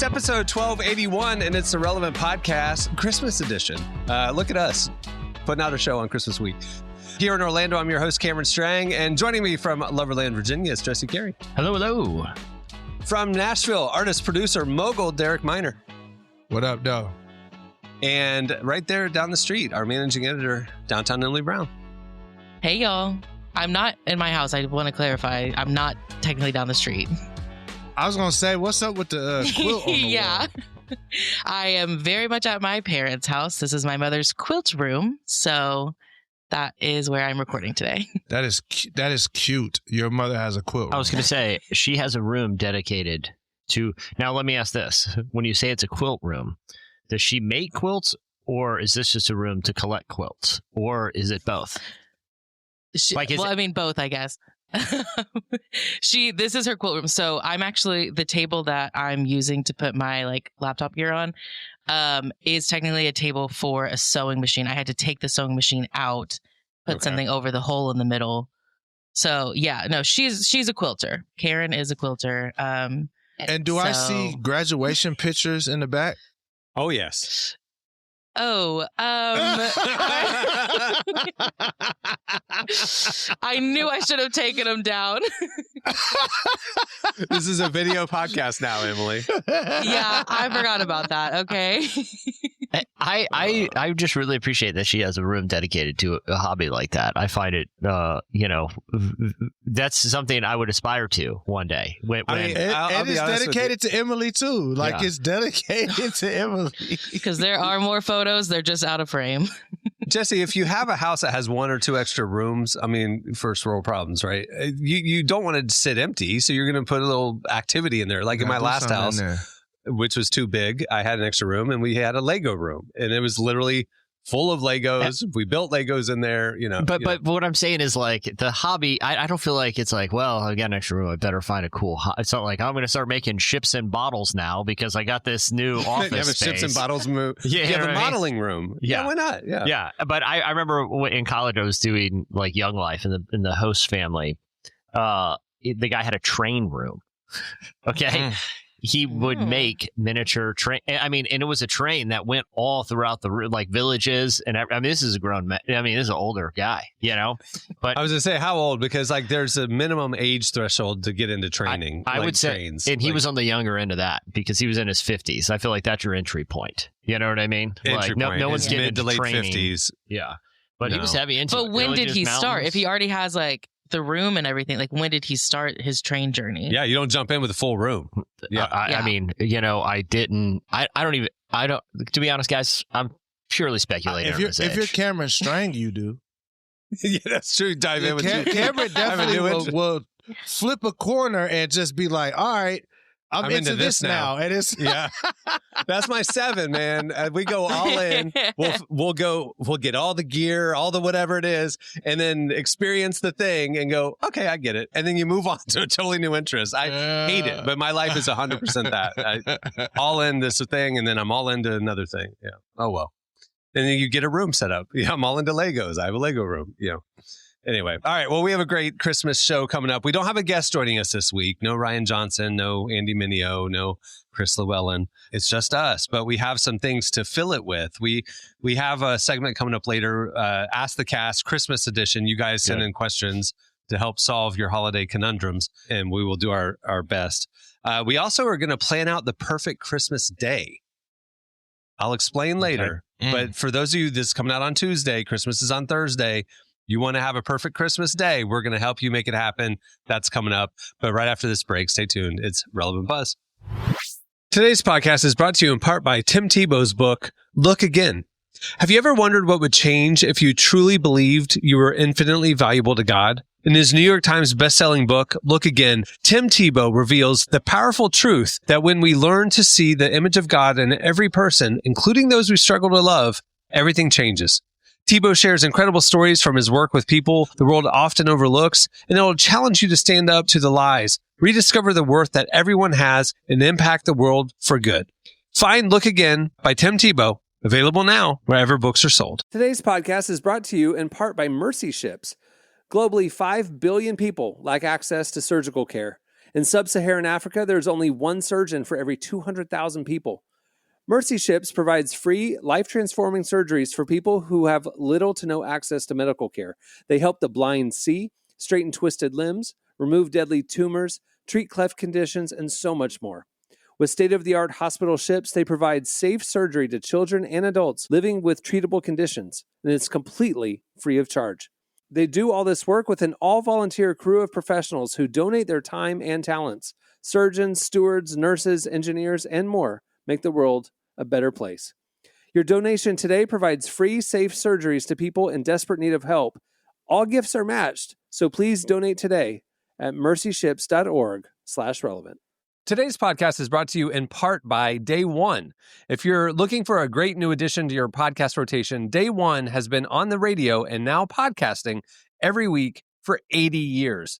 It's episode 1281, and it's the Relevant Podcast, Christmas edition. Look at us, putting out a show on Christmas week. Here in Orlando, I'm your host, Cameron Strang, and joining me from Loverland, Virginia, is Jesse Carey. Hello, hello. From Nashville, artist, producer, mogul, Derek Miner. What up, though? And right there down the street, our managing editor, downtown Emily Brown. Hey, y'all. I'm not in my house. I want to clarify. I'm not technically down the street. I was going to say, what's up with the quilt on the yeah. wall? I am very much at my parents' house. This is my mother's quilt room. So that is where I'm recording today. That is cute. Your mother has a quilt room. I was going to say, she has a room dedicated to... Now, let me ask this. When you say it's a quilt room, does she make quilts, or is this just a room to collect quilts? Or is it both? I mean, both, I guess. This is her quilt room. So I'm actually, the table that I'm using to put my laptop gear on is technically a table for a sewing machine. I had to take the sewing machine out, put something over the hole in the middle. So yeah, no, she's a quilter. Karen is a quilter. And I see graduation pictures in the back? Oh, yes. Oh, I knew I should have taken them down. This is a video podcast now, Emily. Yeah, I forgot about that. Okay. I just really appreciate that she has a room dedicated to a hobby like that. I find it, that's something I would aspire to one day. And it's dedicated to Emily, too. It's dedicated to Emily. Because there are more photos. They're just out of frame. Jesse, if you have a house that has one or two extra rooms, I mean, first world problems, right? You don't want it to sit empty, so you're going to put a little activity in there. Like in my last house, which was too big, I had an extra room, and we had a Lego room, and it was literally full of Legos. We built Legos in there, But what I'm saying is, the hobby, I don't feel like it's well, I got an extra room, I better find a cool it's not like I'm going to start making ships and bottles now because I got this new office you have a space. ships and bottles move. Yeah, you have a modeling room. Yeah, why not? Yeah. But I remember in college I was doing Young Life in the host family. The guy had a train room. Okay. He would make miniature train. I mean, and it was a train that went all throughout the villages. And I mean, this is a grown man. I mean, this is an older guy, But I was gonna say how old, because there's a minimum age threshold to get into training. I would say, trains. And he was on the younger end of that because he was in his 50s. I feel like that's your entry point. You know what I mean? Entry point. No one's getting mid to into late training. 50s. Yeah, but he was heavy into it. But when did he start? Mountains. If he already has the room and everything, when did he start his train journey? Yeah, you don't jump in with a full room. Yeah. I mean, I didn't. I don't. To be honest, guys, I'm purely speculating. If you're Cameron Strang, you do. Yeah, that's true. Dive in with Cameron definitely will flip a corner and just be like, all right, I'm into this now. And it's that's my 7, man. We go all in. We'll get all the gear, all the whatever it is, and then experience the thing and go, okay, I get it. And then you move on to a totally new interest. I hate it, but my life is 100% that. All in this thing, and then I'm all into another thing. Yeah. Oh, well. And then you get a room set up. Yeah, I'm all into Legos. I have a Lego room. Anyway, all right. Well, we have a great Christmas show coming up. We don't have a guest joining us this week. No Ryan Johnson, no Andy Mineo, no Chris Llewellyn. It's just us, but we have some things to fill it with. We have a segment coming up later, Ask the Cast, Christmas edition. You guys send in questions to help solve your holiday conundrums, and we will do our best. We also are going to plan out the perfect Christmas day. I'll explain later, but for those of you that's coming out on Tuesday, Christmas is on Thursday. You want to have a perfect Christmas day, we're going to help you make it happen. That's coming up. But right after this break, stay tuned. It's Relevant Buzz. Today's podcast is brought to you in part by Tim Tebow's book, Look Again. Have you ever wondered what would change if you truly believed you were infinitely valuable to God? In his New York Times bestselling book, Look Again, Tim Tebow reveals the powerful truth that when we learn to see the image of God in every person, including those we struggle to love, everything changes. Tebow shares incredible stories from his work with people the world often overlooks, and it will challenge you to stand up to the lies, rediscover the worth that everyone has, and impact the world for good. Find Look Again by Tim Tebow, available now wherever books are sold. Today's podcast is brought to you in part by Mercy Ships. Globally, 5 billion people lack access to surgical care, In sub-Saharan Africa, there's only one surgeon for every 200,000 people. Mercy Ships provides free, life-transforming surgeries for people who have little to no access to medical care. They help the blind see, straighten twisted limbs, remove deadly tumors, treat cleft conditions, and so much more. With state-of-the-art hospital ships, they provide safe surgery to children and adults living with treatable conditions, and it's completely free of charge. They do all this work with an all-volunteer crew of professionals who donate their time and talents. Surgeons, stewards, nurses, engineers, and more make the world a better place. Your donation today provides free, safe surgeries to people in desperate need of help. All gifts are matched, so please donate today at mercyships.org/relevant. Today's podcast is brought to you in part by Day One. If you're looking for a great new addition to your podcast rotation, Day One has been on the radio and now podcasting every week for 80 years.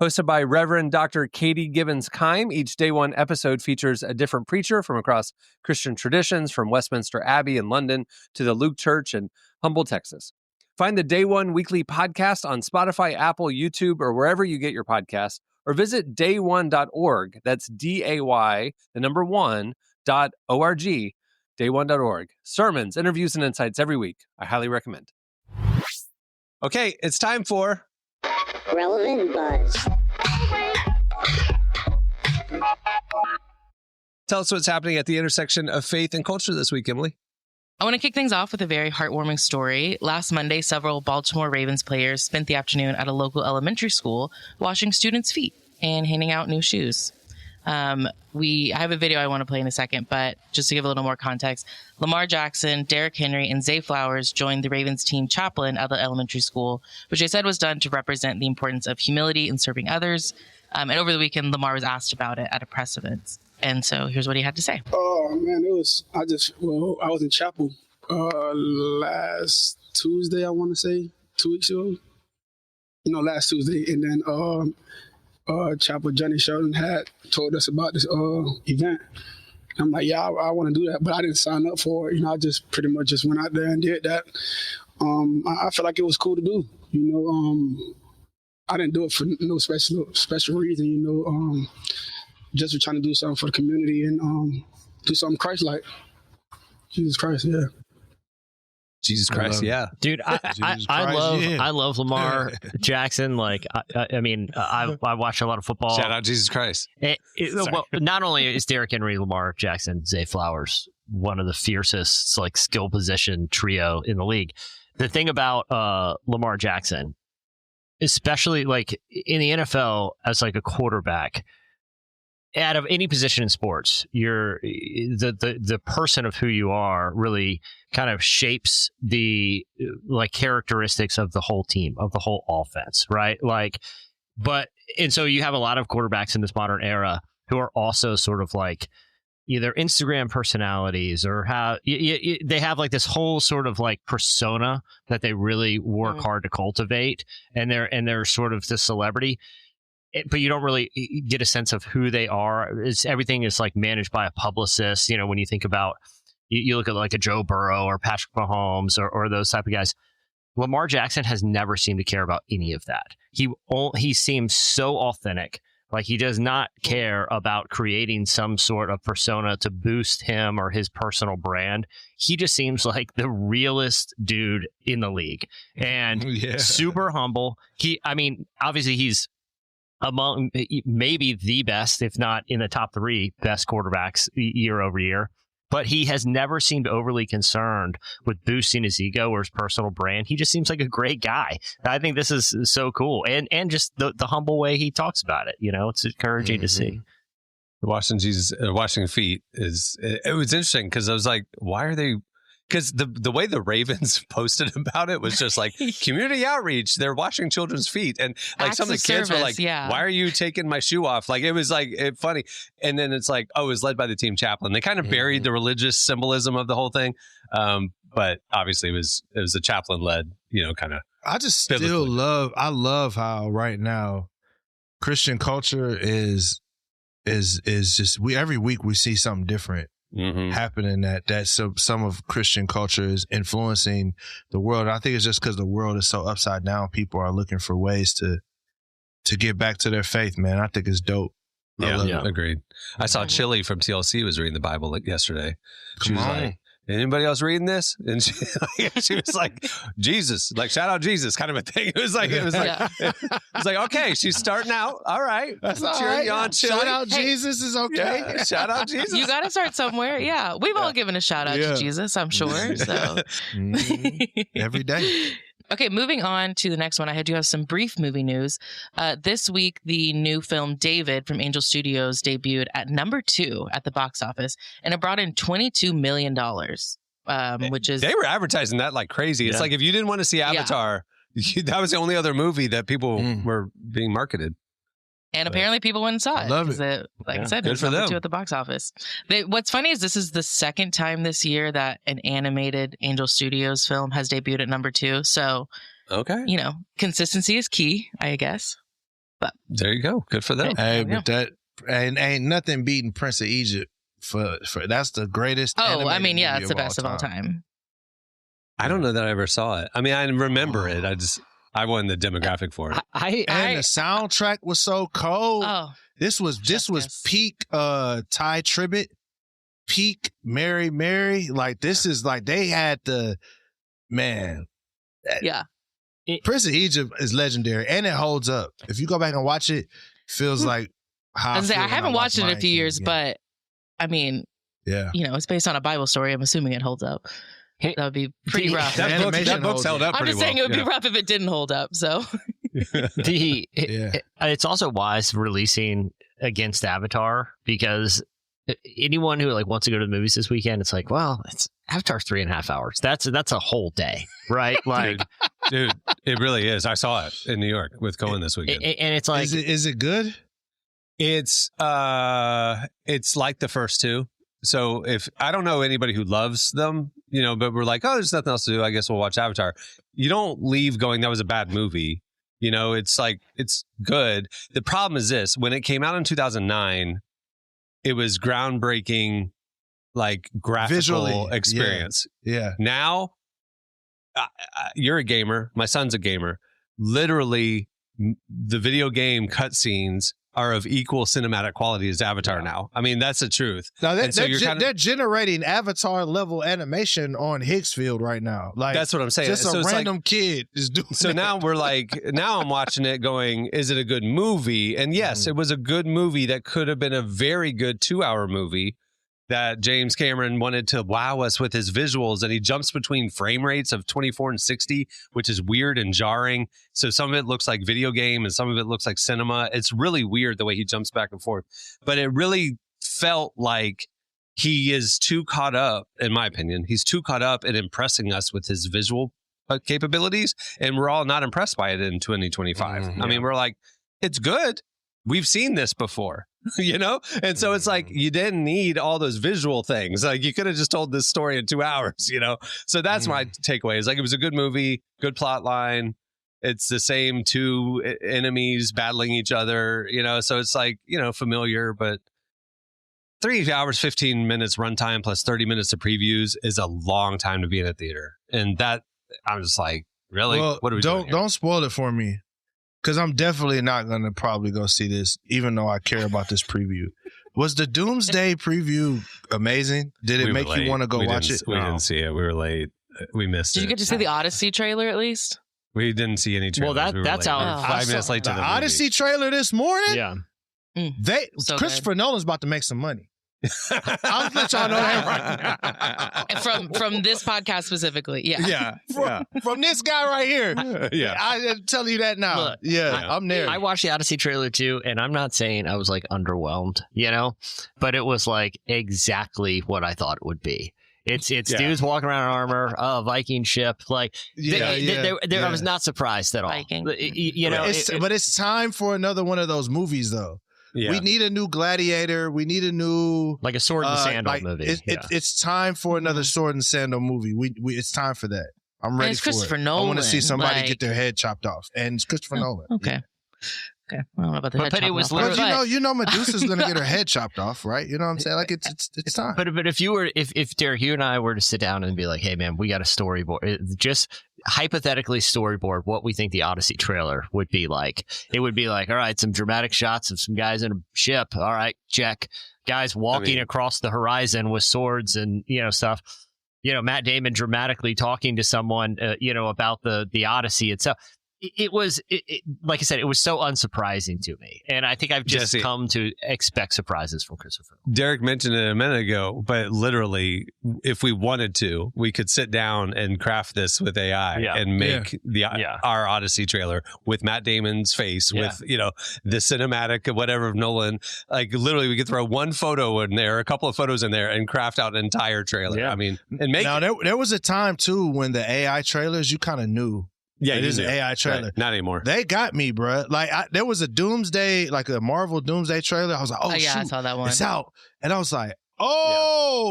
Hosted by Reverend Dr. Katie Gibbons-Keim, each Day One episode features a different preacher from across Christian traditions, from Westminster Abbey in London to the Luke Church in Humble, Texas. Find the Day One weekly podcast on Spotify, Apple, YouTube, or wherever you get your podcasts, or visit day1.org. That's DAY, the number 1.org, day1.org. Sermons, interviews, and insights every week. I highly recommend. Okay, it's time for Relevant Buzz. Tell us what's happening at the intersection of faith and culture this week, Emily. I want to kick things off with a very heartwarming story. Last Monday, several Baltimore Ravens players spent the afternoon at a local elementary school washing students' feet and handing out new shoes. I have a video I want to play in a second, but just to give a little more context, Lamar Jackson, Derrick Henry, and Zay Flowers joined the Ravens team chaplain at the elementary school, which they said was done to represent the importance of humility in serving others. And over the weekend, Lamar was asked about it at a press event. And so here's what he had to say. Oh, man, I was in chapel last Tuesday, I want to say, 2 weeks ago. Last Tuesday. And then Chapel Johnny Sheldon had told us about this event. I'm like, yeah, I want to do that, but I didn't sign up for it. I just pretty much just went out there and did that. I felt like it was cool to do. I didn't do it for no special reason. Just for trying to do something for the community and do something Christ-like. Jesus Christ, yeah. Jesus Christ, yeah. Dude, I love Lamar Jackson. Like, I watch a lot of football. Shout out Jesus Christ. Well, not only is Derrick Henry, Lamar Jackson, Zay Flowers one of the fiercest skill position trio in the league. The thing about Lamar Jackson, especially in the NFL as a quarterback, out of any position in sports, you're the person of who you are really kind of shapes the characteristics of the whole team, of the whole offense, right? And so you have a lot of quarterbacks in this modern era who are also sort of either Instagram personalities or they have this whole sort of persona that they really work hard to cultivate, and they're sort of the celebrity. But you don't really get a sense of who they are. Everything is managed by a publicist. When you think about, you look at a Joe Burrow or Patrick Mahomes or those type of guys. Lamar Jackson has never seemed to care about any of that. He seems so authentic. He does not care about creating some sort of persona to boost him or his personal brand. He just seems like the realest dude in the league, and super humble. Obviously he's among maybe the best, if not in the top 3 best quarterbacks year over year. But he has never seemed overly concerned with boosting his ego or his personal brand. He just seems like a great guy. I think this is so cool. And just the humble way he talks about it. It's encouraging to see. Washing feet it was interesting because I was like, why are they? Because the way the Ravens posted about it was just community outreach. They're washing children's feet. And some of the kids were like, why are you taking my shoe off? It was funny. And then it's it was led by the team chaplain. They kind of buried the religious symbolism of the whole thing. But obviously it was a chaplain led, kind of. I just still love how right now Christian culture is just, every week we see something different. Happening that some of Christian culture is influencing the world. I think it's just because the world is so upside down. People are looking for ways to get back to their faith, man. I think it's dope. Agreed. I saw Chili from TLC was reading the Bible yesterday. She was like, anybody else reading this? And she was like, Jesus, like shout out Jesus kind of a thing. It was like, okay, she's starting out. All right. That's all cheering right. On Chili. Shout out Jesus is okay. Yeah, shout out Jesus. You got to start somewhere. Yeah. We've all given a shout out to Jesus, I'm sure. So every day. Okay, moving on to the next one. I do have some brief movie news. This week, the new film David from Angel Studios debuted at number 2 at the box office, and it brought in $22 million, which is... They were advertising that like crazy. It's like if you didn't want to see Avatar, that was the only other movie that people were being marketed. And apparently people went and saw it. Love it. Like I said, good it's for number them. 2 at the box office. What's funny is this is the second time this year that an animated Angel Studios film has debuted at number 2. So, consistency is key, I guess. But there you go. Good for them. Hey, but that ain't nothing beating Prince of Egypt for that's the greatest. Oh, I mean, movie it's the best of all time. I don't know that I ever saw it. I mean, I remember it. I won the demographic for it. And the soundtrack was so cold. Oh, this was peak Ty Tribbett, peak Mary Mary. Like this is like they had the man. Yeah. Prince of Egypt is legendary and it holds up. If you go back and watch it, feels like how I haven't watched it in a few years, but I mean, it's based on a Bible story. I'm assuming it holds up. That would be pretty rough. That book's held up I'm pretty just saying well. it would be rough if it didn't hold up. So it's also wise releasing against Avatar because anyone who wants to go to the movies this weekend, it's like, well, it's Avatar's 3.5 hours. That's a whole day, right? Like, dude, it really is. I saw it in New York with Cohen this weekend, and it's like, is it good? It's like the first two. So if I don't know anybody who loves them, but we're like, oh, there's nothing else to do. I guess we'll watch Avatar. You don't leave going, that was a bad movie. It's like, it's good. The problem is this, when it came out in 2009, it was groundbreaking, like graphical visually experience. Yeah. Now you're a gamer. My son's a gamer. Literally the video game cutscenes are of equal cinematic quality as Avatar now. I mean, that's the truth. Now they're generating Avatar level animation on Higgsfield right now. Like that's what I'm saying. Just a random kid is doing. So now we're like, now I'm watching it, going, is it a good movie? And yes, it was a good movie that could have been a very good 2-hour movie that James Cameron wanted to wow us with his visuals, and he jumps between frame rates of 24 and 60, which is weird and jarring. So some of it looks like video game and some of it looks like cinema. It's really weird the way he jumps back and forth. But it really felt like he is too caught up, in my opinion, he's too caught up in impressing us with his visual capabilities, and we're all not impressed by it in 2025. I mean, we're like, it's good. We've seen this before. And so it's like you didn't need all those visual things. Like you could have just told this story in 2 hours, So that's my takeaway. Is like it was a good movie, good plot line. It's the same two enemies battling each other, So it's like, familiar, but 3 hours, 15 minutes runtime plus 30 minutes of previews is a long time to be in a theater. And that I'm just like, really? Well, what are we doing here? Don't spoil it for me. Because I'm definitely not going to probably go see this, even though I care about this preview. Was the Doomsday preview amazing? Did it make you want to go watch it? We didn't see it. We were late. We missed it. Did you get to see the Odyssey trailer at least? We didn't see any trailers. Well, that's out. out. 5 minutes late to the movie. Odyssey trailer this morning? Yeah. So Christopher Nolan's about to make some money. I'll let y'all know that right now. From this podcast specifically, From this guy right here. I'm telling you that now. Look, I'm there. I watched the Odyssey trailer too, and I'm not saying I was like underwhelmed, but it was like exactly what I thought it would be. It's dudes walking around in armor, a Viking ship. Like, I was not surprised at all. Viking. But it's time for another one of those movies, though. Yeah. We need a new Gladiator. We need a new like a sword and sandal movie. It's time for another sword and sandal movie. It's time for that. I'm ready it's for Christopher it. Nolan. I want to see somebody get their head chopped off, and it's Christopher Nolan. Okay. Okay. I don't know about the head but it was off, literally, Medusa's going to get her head chopped off, right? You know what I'm saying? Like it's time. But if Derek, you and I were to sit down and be like, hey man, we got a storyboard. hypothetically storyboard what we think the Odyssey trailer would be like. It would be like, all right, some dramatic shots of some guys in a ship. All right, check. Guys walking across the horizon with swords and, stuff. Matt Damon dramatically talking to someone, about the Odyssey itself. It was like I said, it was so unsurprising to me. And I think I've just come to expect surprises from Christopher. Derek mentioned it a minute ago, but literally, if we wanted to, we could sit down and craft this with AI and make our Odyssey trailer with Matt Damon's face, with, the cinematic, whatever of Nolan. Like literally, we could throw one photo in there, a couple of photos in there, and craft out an entire trailer. Yeah. I mean, and make now, there was a time, too, when the AI trailers, you kind of knew. Yeah, it is an AI trailer. Right. Not anymore. They got me, bro. Like there was a Doomsday, like a Marvel Doomsday trailer. I was like, oh yeah, shoot, I saw that one. It's out, and I was like,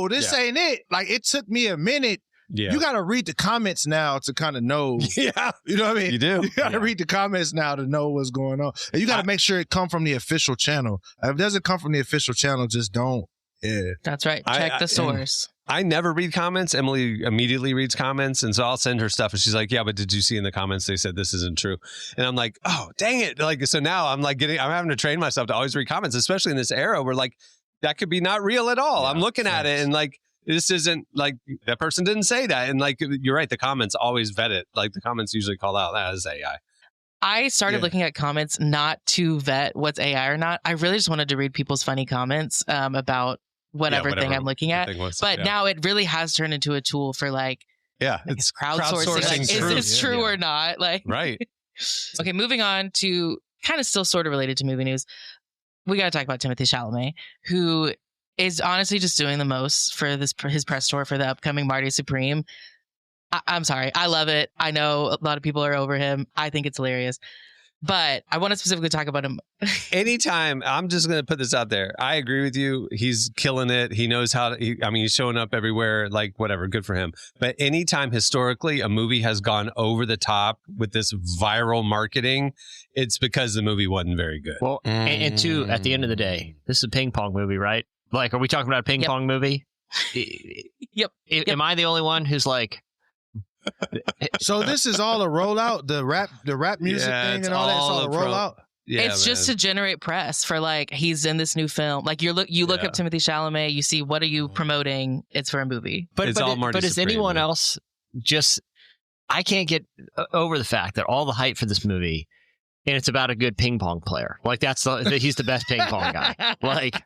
this ain't it. Like it took me a minute. Yeah. You got to read the comments now to kind of know. Yeah, you know what I mean. You do. You got to read the comments now to know what's going on, and you got to make sure it come from the official channel. If it doesn't come from the official channel, just don't. Yeah, that's right. Check the source. I never read comments. Emily immediately reads comments. And so I'll send her stuff and she's like, yeah, but did you see in the comments they said this isn't true? And I'm like, oh, dang it. Like, so now I'm having to train myself to always read comments, especially in this era where like that could be not real at all. Yeah, I'm looking at it and like, this isn't like that person didn't say that. And like, you're right. The comments always vet it. Like the comments usually call out that as AI. I started looking at comments not to vet what's AI or not. I really just wanted to read people's funny comments about whatever thing I'm looking at. But now it really has turned into a tool for like, it's crowdsourcing. Like, is this true or not? Like, right. Okay, moving on to kind of still sort of related to movie news. We got to talk about Timothée Chalamet, who is honestly just doing the most for his press tour for the upcoming Marty Supreme. I'm sorry. I love it. I know a lot of people are over him. I think it's hilarious. But I want to specifically talk about him. Anytime, I'm just going to put this out there. I agree with you. He's killing it. He knows how to, he's showing up everywhere, like whatever, good for him. But anytime historically a movie has gone over the top with this viral marketing, it's because the movie wasn't very good. Well, and two, at the end of the day, this is a ping pong movie, right? Like, are we talking about a ping pong movie? Yep. Am I the only one who's like, so this is all a rollout, the rap music thing and all that. It's all a rollout. Yeah, it's just to generate press for like he's in this new film. Like you look up Timothée Chalamet, you see what are you promoting? It's for a movie. But is anyone else just? I can't get over the fact that all the hype for this movie, and it's about a good ping pong player. Like he's the best ping pong guy. Like,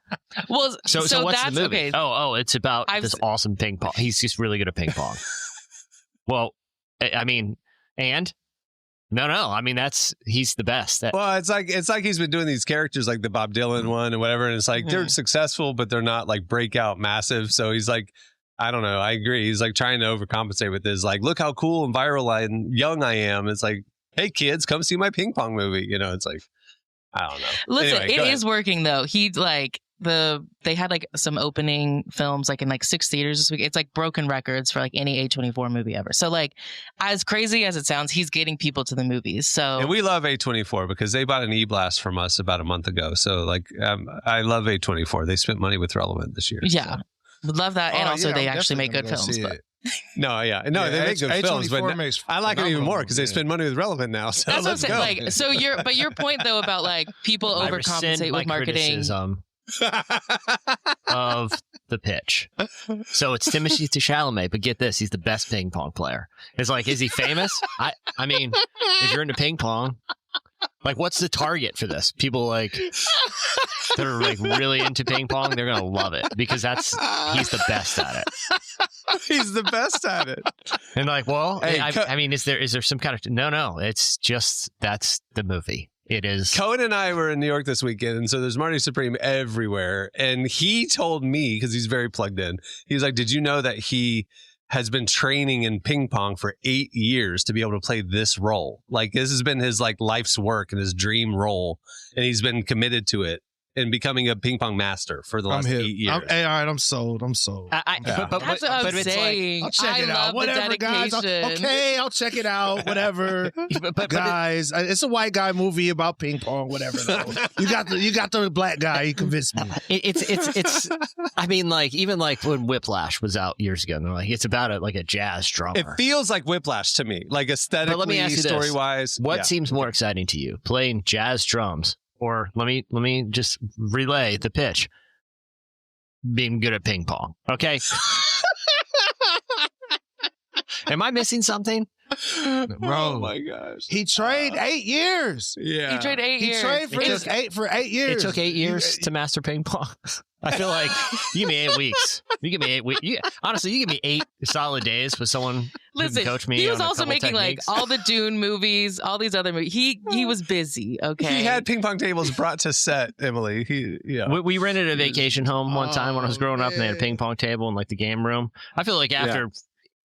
well, so what's the movie? Okay. Oh, it's about this awesome ping pong. He's just really good at ping pong. Well, I mean, and no, I mean he's the best. Well, it's like he's been doing these characters like the Bob Dylan one and whatever, and it's like they're successful, but they're not like breakout massive. So he's like, I don't know. I agree. He's like trying to overcompensate with this. Like, look how cool and viral and young I am. It's like, hey kids, come see my ping pong movie. It's like, I don't know. Listen, anyway, it is working though. He like. They had like some opening films like in like 6 theaters this week. It's like broken records for like any A24 movie ever. So like as crazy as it sounds, he's getting people to the movies. So and we love A24 because they bought an E-Blast from us about a month ago. So like I love A24. They spent money with Relevant this year. Yeah, would love that. And also they actually make good films. But. They make good films, but I like it even more because they spend money with Relevant now. So that's what I'm saying. Like, so your point though about like people overcompensate with marketing. Of the pitch. So it's Timothée Chalamet, but get this, he's the best ping pong player. It's like, is he famous? I mean, if you're into ping pong, like what's the target for this? People like that are like really into ping pong, they're gonna love it because he's the best at it. He's the best at it. And like, well, hey, I mean, is there some kind of no, it's just that's the movie. It is. Cohen and I were in New York this weekend, and so there's Marty Supreme everywhere. And he told me, because he's very plugged in, he was like, did you know that he has been training in ping pong for 8 years to be able to play this role? Like, this has been his like life's work and his dream role, and he's been committed to it. and becoming a ping pong master for the last 8 years. Hey, all right, I'm sold. But That's what I'm saying. I'll check it out. love Whatever, the guys. dedication. Okay, I'll check it out. Whatever, guys. It's a white guy movie about ping pong. Whatever. Though. You got the black guy. He convinced me. It's. I mean, like even like when Whiplash was out years ago, and they're like, it's about a jazz drummer. It feels like Whiplash to me, like aesthetically, story wise. What seems more exciting to you, playing jazz drums, or let me just relay the pitch, being good at ping pong? Okay. Am I missing something? Bro, oh my gosh. He trained 8 years. Yeah. He trained 8 years. He trained for 8 years. It took 8 years to master ping pong. I feel like you give me 8 weeks. You give me 8 weeks. Honestly, you give me 8 solid days with someone who can coach me. He was on a also couple making techniques. like all the Dune movies, all these other movies. He was busy. Okay. He had ping pong tables brought to set, Emily. We rented a vacation home one time when I was growing up, and they had a ping pong table in like the game room. I feel like after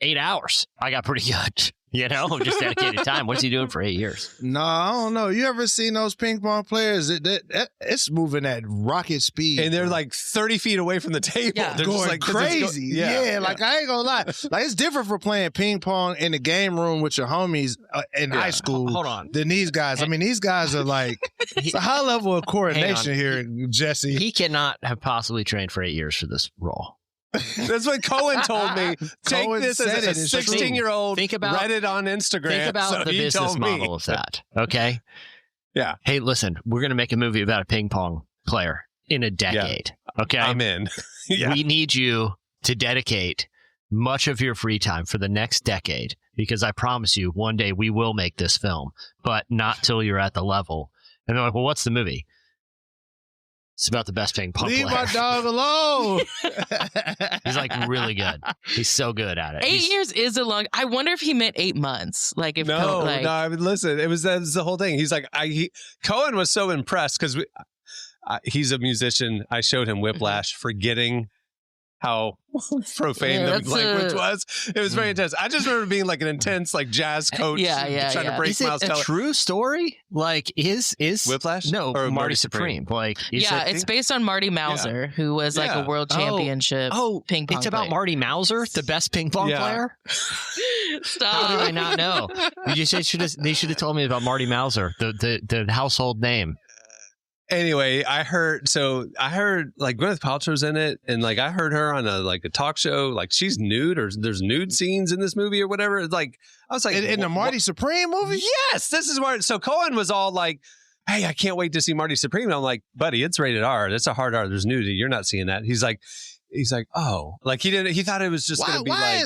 8 hours, I got pretty good. You know, just dedicated time. What's he doing for 8 years? No, I don't know. You ever seen those ping pong players? It's moving at rocket speed. And they're like 30 feet away from the table. Yeah. They're going just like crazy. Like I ain't gonna lie. Like it's different for playing ping pong in the game room with your homies in high school. Hold on. Than these guys. I mean, these guys are like it's a high level of coordination here, Jesse. He cannot have possibly trained for 8 years for this role. That's what Cohen told me. Take Cohen this said as a it. It's 16-year-old. Think about- read it on Instagram. Think about so the he business told me. model of that. Okay. Yeah. Hey, listen, we're going to make a movie about a ping pong player in a decade. Okay. I'm in. Yeah. We need you to dedicate much of your free time for the next decade, because I promise you one day we will make this film, but not till you're at the level. And they're like, well, what's the movie? It's about the best ping pong Leave player. my dog alone. He's like really good. He's so good at it. 8 years is a long. I wonder if he meant 8 months. Like if No, I mean, listen, that was the whole thing. He's like, Cohen was so impressed because he's a musician. I showed him Whiplash, forgetting how profane the language was. It was very intense. I just remember being like an intense like jazz coach trying to break Is it Miles a Teller. true story? Like is Whiplash? No, Or Marty Supreme. Like it's based on Marty Mauser, who was like a world championship ping pong it's about player. Marty Mauser, the best ping pong player? Stop. How did I not know? They should have told me about Marty Mauser, the household name. Anyway, I heard like Gwyneth Paltrow's in it, and like I heard her on a talk show, like she's nude or there's nude scenes in this movie or whatever. It's like I was like in the Marty Supreme movie? Yes, this is where so Cohen was all like, hey, I can't wait to see Marty Supreme. And I'm like, buddy, it's rated R. That's a hard R. There's nudity. You're not seeing that. He's like, oh, like he thought it was just going to be why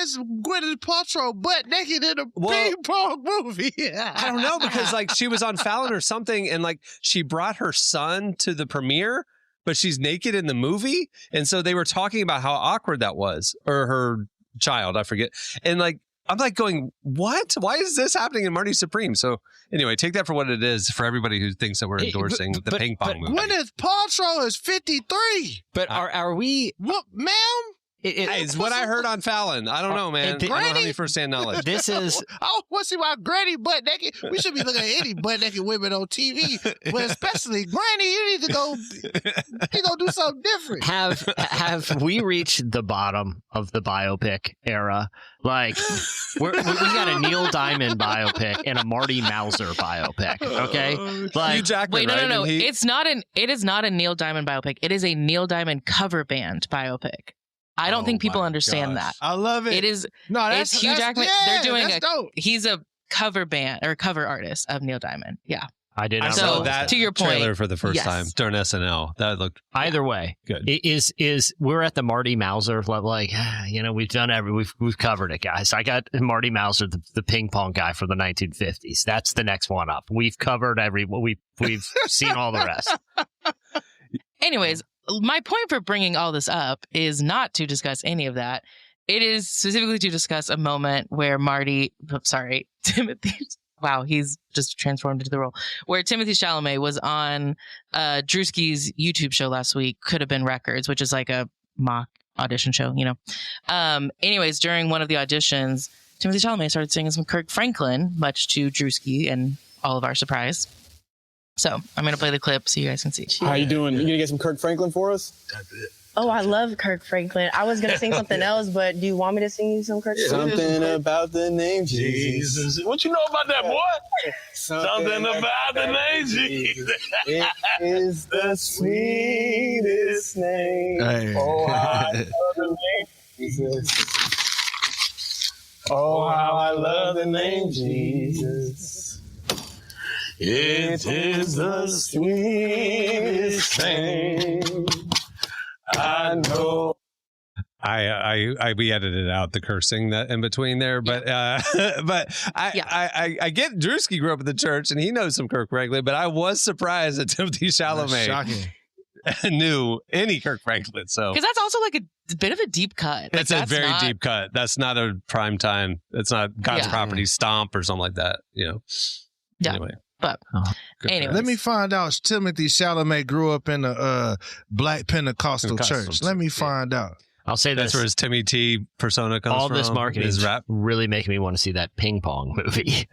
is Gwyneth Paltrow butt naked in a ping pong movie? I don't know, because like she was on Fallon or something, and like she brought her son to the premiere, but she's naked in the movie, and so they were talking about how awkward that was, or her child, I forget, and like I'm like going, what? Why is this happening in Marty Supreme? So anyway, take that for what it is for everybody who thinks that we're endorsing the ping pong movie. Gwyneth Paltrow is 53. But are we? What, ma'am? It's what I heard on Fallon. I don't know, man. I don't have any firsthand knowledge. This is. I want to see my granny butt naked. We should be looking at any butt naked women on TV, but especially Granny. You need to go do something different. Have we reached the bottom of the biopic era? Like we got a Neil Diamond biopic and a Marty Mauser biopic. Okay, like Hugh Jackman. Wait, no. Right? It is not a Neil Diamond biopic. It is a Neil Diamond cover band biopic. I don't think people understand that. I love it. It is. No, it's Hugh Jackman. They're doing dope. He's a cover band or cover artist of Neil Diamond. Yeah. I did not I saw know that to your point, trailer for the first time during SNL. That looked either way good. It is we're at the Marty Mauser level, like we've done we've covered it, guys. I got Marty Mauser, the ping pong guy from the 1950s. That's the next one up. We've covered we've seen all the rest. Anyways, my point for bringing all this up is not to discuss any of that. It is specifically to discuss a moment where Timothy. Wow, he's just transformed into the role. Where Timothée Chalamet was on Drewski's YouTube show last week, Could Have Been Records, which is like a mock audition show, Anyways, during one of the auditions, Timothée Chalamet started singing some Kirk Franklin, much to Drewski and all of our surprise. So I'm going to play the clip so you guys can see. How you doing? You going to get some Kirk Franklin for us? Oh, I love Kirk Franklin. I was going to sing something else, but do you want me to sing you some Kirk Franklin? Something about the name Jesus. What you know about that, boy? Something about the name Jesus. It is the sweetest name. Hey. Oh, how I love the name Jesus. Oh, how I love the name Jesus. It is the sweetest thing I know. We edited out the cursing that in between there, but I get Drewski grew up in the church and he knows some Kirk Franklin, but I was surprised that Timothée Chalamet knew any Kirk Franklin. So because that's also like a bit of a deep cut. It's a very deep cut. That's not a prime time. It's not God's property stomp or something like that. Yeah. Anyway. But anyway, let me find out. Timothée Chalamet grew up in a Black Pentecostal church. Let me find out. I'll say that's where his Timmy T persona comes all from. All this marketing is really making me want to see that ping pong movie.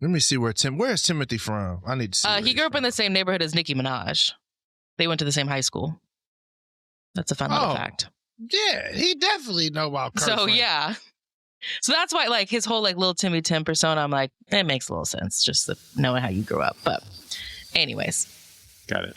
Let me see where's Timothy from? I need to see. He grew up in the same neighborhood as Nicki Minaj. They went to the same high school. That's a fun little fact. Yeah, he definitely know about Kirk Franklin. Yeah. So that's why, like, his whole, like, little Timmy Tim persona, I'm like, it makes a little sense, just knowing how you grew up. But anyways. Got it.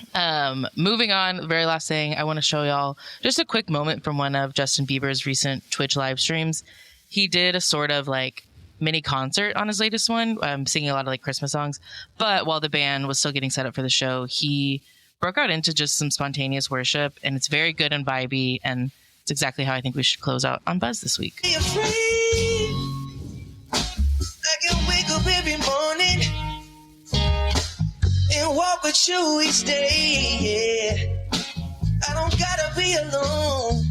Moving on, the very last thing, I want to show y'all just a quick moment from one of Justin Bieber's recent Twitch live streams. He did a sort of, like, mini concert on his latest one, singing a lot of, like, Christmas songs. But while the band was still getting set up for the show, he broke out into just some spontaneous worship, and it's very good and vibey, and it's exactly how I think we should close out on Buzz this week. I can wake up every morning and walk with you each day. Yeah. I don't gotta be alone.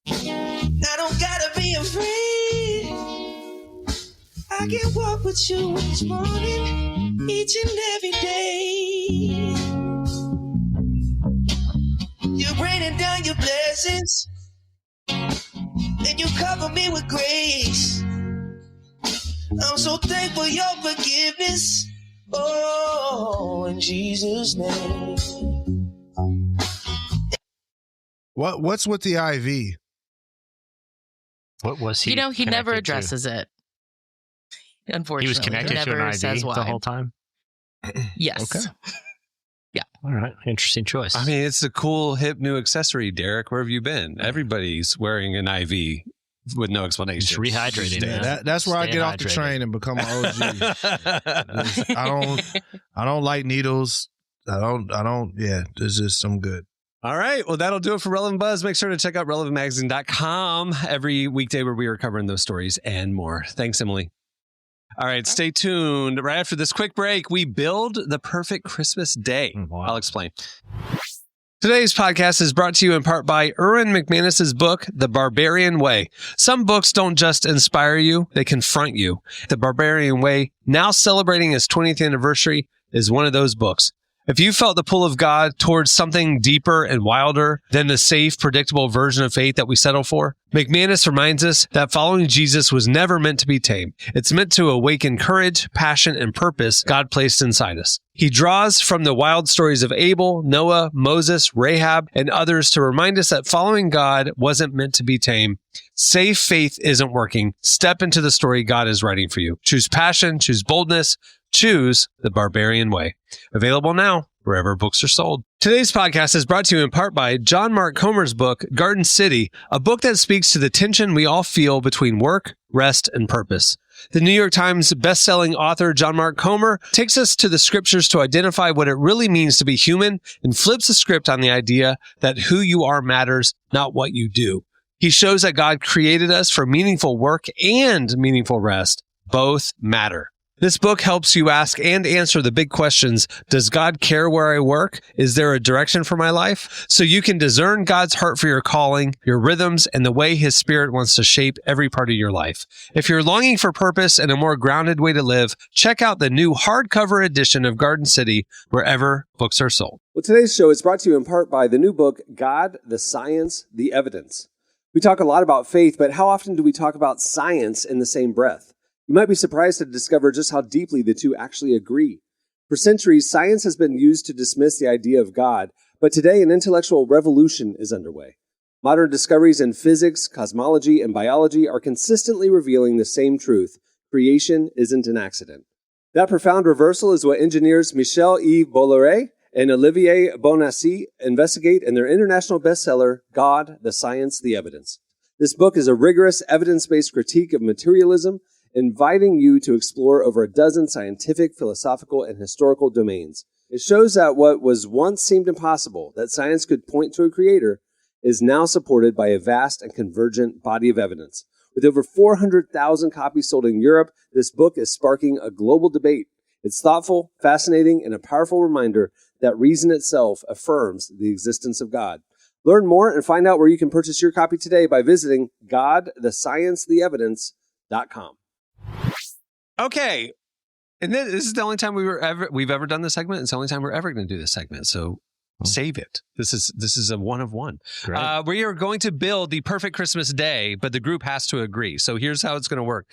I don't gotta be afraid. I can walk with you each morning, each and every day. You're raining down your blessings, and you cover me with grace. I'm so thankful for your forgiveness. Oh, in Jesus' name. What's with the IV? What was he? He never addresses it. Unfortunately, he was connected to an IV the whole time. Yes. Okay. Yeah. All right. Interesting choice. I mean, it's a cool, hip new accessory, Derek. Where have you been? Everybody's wearing an IV with no explanation. Just rehydrating. That's where I get off the train and become an OG. I don't like needles. I don't. Yeah, there's just some good. All right. Well, that'll do it for Relevant Buzz. Make sure to check out relevantmagazine.com every weekday where we are covering those stories and more. Thanks, Emily. All right, stay tuned. Right after this quick break, we build the perfect Christmas day. Wow. I'll explain. Today's podcast is brought to you in part by Erwin McManus's book, The Barbarian Way. Some books don't just inspire you, they confront you. The Barbarian Way, now celebrating its 20th anniversary, is one of those books. If you felt the pull of God towards something deeper and wilder than the safe, predictable version of faith that we settle for, McManus reminds us that following Jesus was never meant to be tame. It's meant to awaken courage, passion, and purpose God placed inside us. He draws from the wild stories of Abel, Noah, Moses, Rahab, and others to remind us that following God wasn't meant to be tame. Safe faith isn't working. Step into the story God is writing for you. Choose passion, choose boldness, choose the Barbarian Way. Available now wherever books are sold. Today's podcast is brought to you in part by John Mark Comer's book, Garden City, a book that speaks to the tension we all feel between work, rest, and purpose. The New York Times bestselling author John Mark Comer takes us to the scriptures to identify what it really means to be human and flips the script on the idea that who you are matters, not what you do. He shows that God created us for meaningful work and meaningful rest. Both matter. This book helps you ask and answer the big questions. Does God care where I work? Is there a direction for my life? So you can discern God's heart for your calling, your rhythms, and the way His Spirit wants to shape every part of your life. If you're longing for purpose and a more grounded way to live, check out the new hardcover edition of Garden City wherever books are sold. Well, today's show is brought to you in part by the new book, God, the Science, the Evidence. We talk a lot about faith, but how often do we talk about science in the same breath? You might be surprised to discover just how deeply the two actually agree. For centuries, science has been used to dismiss the idea of God, but today an intellectual revolution is underway. Modern discoveries in physics, cosmology, and biology are consistently revealing the same truth: creation isn't an accident. That profound reversal is what engineers Michel-Yves Bolloré and Olivier Bonassi investigate in their international bestseller, God, the Science, the Evidence. This book is a rigorous, evidence-based critique of materialism, inviting you to explore over a dozen scientific, philosophical, and historical domains. It shows that what was once seemed impossible, that science could point to a creator, is now supported by a vast and convergent body of evidence. With over 400,000 copies sold in Europe, this book is sparking a global debate. It's thoughtful, fascinating, and a powerful reminder that reason itself affirms the existence of God. Learn more and find out where you can purchase your copy today by visiting godthesciencetheevidence.com. Okay. And this is the only time we've ever done this segment. It's the only time we're ever going to do this segment. So save it. This is a one of one. We are going to build the perfect Christmas day, but the group has to agree. So here's how it's going to work.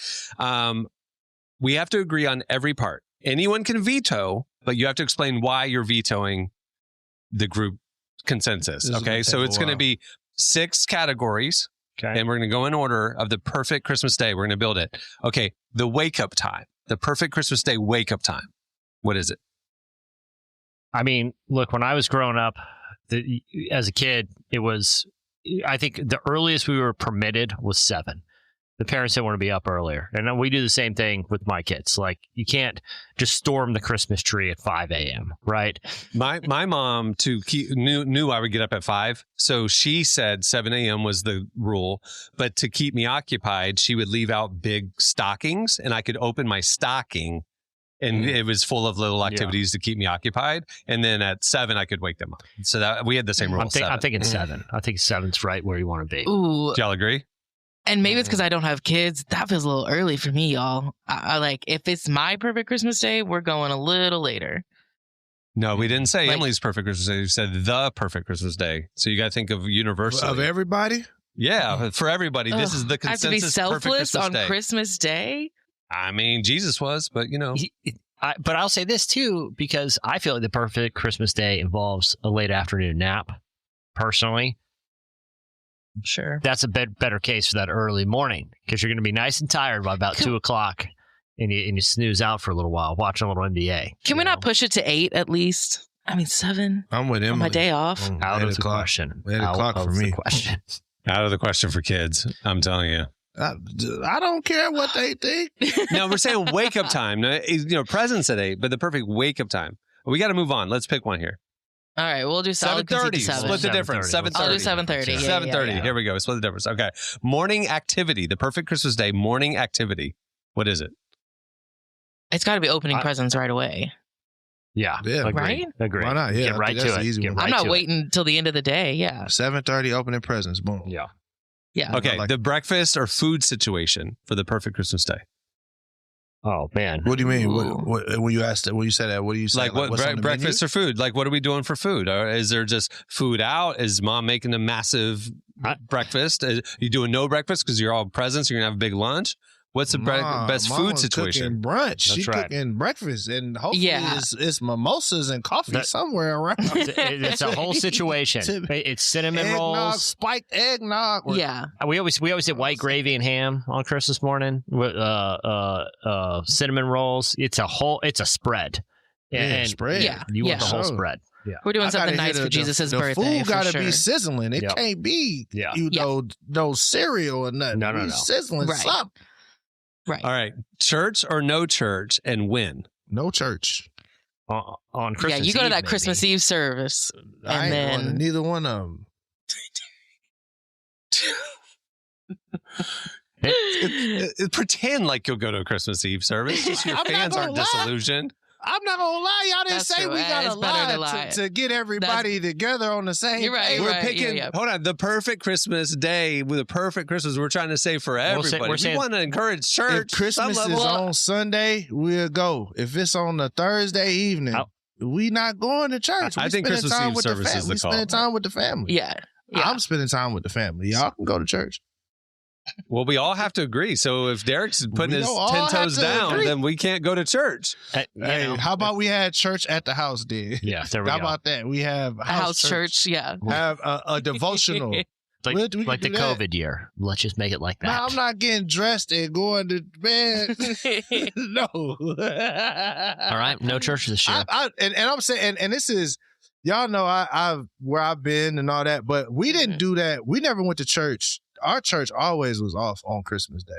We have to agree on every part. Anyone can veto, but you have to explain why you're vetoing the group consensus. Okay. So it's going to be 6 categories. Okay. And we're going to go in order of the perfect Christmas day. We're going to build it. Okay. The wake up time, the perfect Christmas day wake up time. What is it? I mean, look, when I was growing up as a kid, I think the earliest we were permitted was 7. The parents didn't want to be up earlier. And we do the same thing with my kids. Like, you can't just storm the Christmas tree at 5 a.m., right? My mom knew I would get up at 5. So she said 7 a.m. was the rule. But to keep me occupied, she would leave out big stockings, and I could open my stocking, and it was full of little activities to keep me occupied. And then at 7, I could wake them up. So that we had the same rule. I'm thinking 7. I think 7's right where you want to be. Ooh. Do y'all agree? And maybe it's because I don't have kids. That feels a little early for me, y'all. I like, if it's my perfect Christmas day, we're going a little later. No, we didn't say Emily's perfect Christmas day. We said the perfect Christmas day. So you got to think of universally. Of everybody? Yeah, for everybody. This is the consensus. I have to be selfless on day. Christmas Day? I mean, Jesus was, but you know. But I'll say this too, because I feel like the perfect Christmas day involves a late afternoon nap, personally. Sure. That's a better case for that early morning, because you're going to be nice and tired by about 2 o'clock, and you snooze out for a little while, watching a little NBA. Can we not push it to 8 at least? I mean, 7. I'm with Emily. On my day off. Out of the question. 8 o'clock for me. Out of the question for kids. I'm telling you. I don't care what they think. No, we're saying wake up time. Presents at 8, but the perfect wake up time. We got to move on. Let's pick one here. All right, we'll do solid 7:30. Split the difference. 7:30. I'll do 7:30. 7:30. Yeah. Here we go. Split the difference. Okay. Morning activity. The perfect Christmas day morning activity. What is it? It's got to be opening presents right away. Yeah. Right? Agree. Why not? Yeah. Get right to it. I'm not waiting until the end of the day. Yeah. 7:30 opening presents. Boom. Yeah. Yeah. Okay. The breakfast or food situation for the perfect Christmas day. Oh man. What do you mean? What when you asked that? When you said that? What do you say? Like what breakfast or food? Like what are we doing for food? Or is there just food out? Is mom making a massive breakfast? Are you doing no breakfast because you're all presents? You're gonna have a big lunch. What's the best food situation? Brunch. She's cooking breakfast, and hopefully it's mimosas and coffee somewhere around. It's a whole situation. It's cinnamon rolls, spiked eggnog. Yeah, we always did white gravy and ham on Christmas morning. Cinnamon rolls. It's a spread. And spread. Yeah, you want the whole spread. Yeah, we're doing something nice for Jesus' birthday. The food got to sure. be sizzling. It can't be no cereal or nothing. No. Sizzling something. Right. All right. Church or no church, and when? No church. On Christmas Eve. Yeah, you go to that maybe. Christmas Eve service. I ain't going to neither one of them. Pretend like you'll go to a Christmas Eve service. Just your fans aren't disillusioned. I'm not gonna lie, y'all didn't say we gotta lie to get everybody together on the same. You're right. We're picking. Hold on, the perfect Christmas day with a perfect Christmas. We're trying to say for everybody. We want to encourage church. If Christmas is on Sunday, we'll go. If it's on a Thursday evening, we not going to church. I think Christmas Eve service is the call. We spending time with the family. Yeah. I'm spending time with the family. Y'all can go to church. Well, we all have to agree. So if Derek's putting his 10 toes down, then we can't go to church. Hey, how about we had church at the house, then? Yeah, there we How go. about that? We have A house church. Yeah. Have a devotional. Like, We like the can do that. COVID year. Let's just make it like that. No, I'm not getting dressed and going to bed. No. All right, no church this year. And I'm saying, and this is, y'all know I've where I've been and all that, but we didn't do that. We never went to church. Our church always was off on Christmas Day.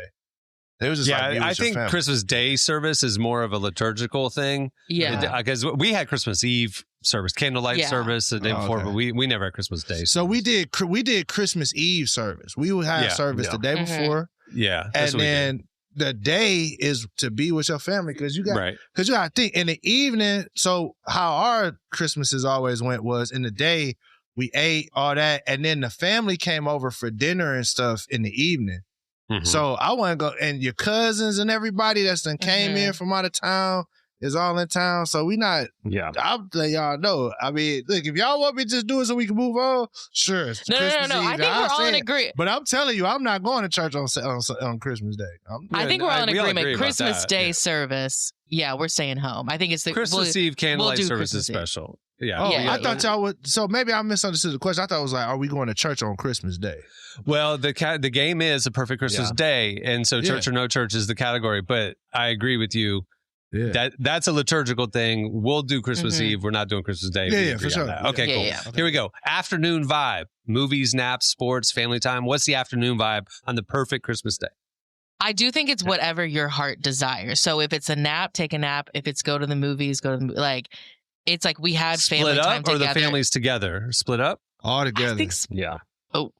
It was just Yeah, like, I think Christmas Day service is more of a liturgical thing. Yeah. Because we had Christmas Eve service, candlelight service the day before, but we never had Christmas Day. So we did Christmas Eve service. We would have service the day before. Yeah. And then the day is to be with your family because you got to think in the evening. So how our Christmases always went was in the day we ate all that, and then the family came over for dinner and stuff in the evening. Mm-hmm. So I want to go, and your cousins and everybody that's done came in from out of town is all in town. So we not. Yeah, I'll let y'all know. I mean, look, if y'all want me to just do it so we can move on, sure. It's No. Christmas I Eve. think we're all in agreement. But I'm telling you, I'm not going to church on Christmas Day. I think we're all in we all agreement. agree about Christmas that, Day service. Yeah, we're staying home. I think it's the Christmas Eve candlelight do service Christmas is Eve. special. Yeah. Oh, Yeah. I thought y'all would. So maybe I misunderstood the question. I thought it was like, are we going to church on Christmas Day? Well, the game is a perfect Christmas day, and so church or no church is the category. But I agree with you. Yeah. That's a liturgical thing. We'll do Christmas Eve. We're not doing Christmas Day. We Yeah, agree for on sure. that. Okay, Yeah, cool. yeah. Here we go. Afternoon vibe. Movies, naps, sports, family time. What's the afternoon vibe on the perfect Christmas day? I do think it's whatever your heart desires. So if it's a nap, take a nap. If it's go to the movies, go to the like. It's like we had family Split time up or together. the families together? Split up? All together. I think Yeah. Oh.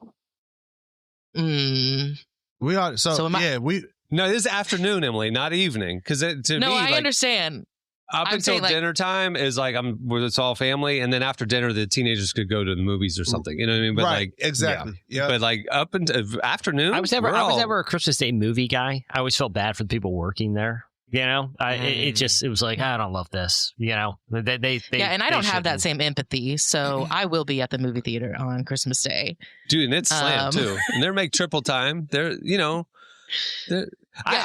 We are. So am I- yeah, we. No, this is afternoon, Emily, not evening. Because to No, me, I like, understand. up I'm until saying, like- dinner time is like it's all family, and then after dinner, the teenagers could go to the movies or something. You know what I mean? But right. like Exactly. Yeah. But like up until afternoon, I was never a Christmas Day movie guy. I always felt bad for the people working there. You know, it was like, I don't love this. You know, they And I don't have that shouldn't. same empathy, so I will be at the movie theater on Christmas Day. dude, and it's slammed too. And they make triple time.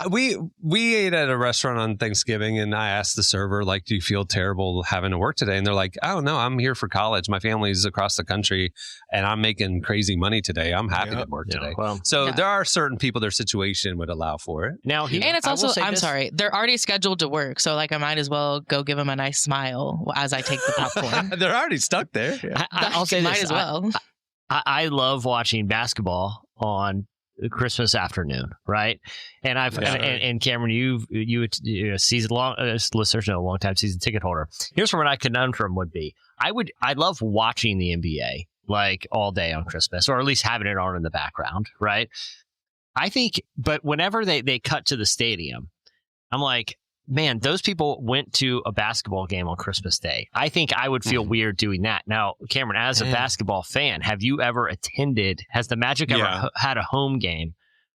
We ate at a restaurant on Thanksgiving, and I asked the server, like, do you feel terrible having to work today? And they're like, oh, no, I'm here for college. My family's across the country, and I'm making crazy money today. I'm happy to work today. Well, So there are certain people, their situation would allow for it. now, And it's I will also, say I'm this. sorry, they're already scheduled to work, so like I might as well go give them a nice smile as I take the popcorn. They're already stuck there. I'll say might this. as well. I love watching basketball on Christmas afternoon, right? And and Cameron, you season long listeners know, long time season ticket holder. Here's where my conundrum would be: I love watching the NBA like all day on Christmas, or at least having it on in the background, right? I think, but whenever they cut to the stadium, I'm like, man, those people went to a basketball game on Christmas Day. I think I would feel weird doing that. Now, Cameron, as a basketball fan, have you ever attended, has the Magic ever had a home game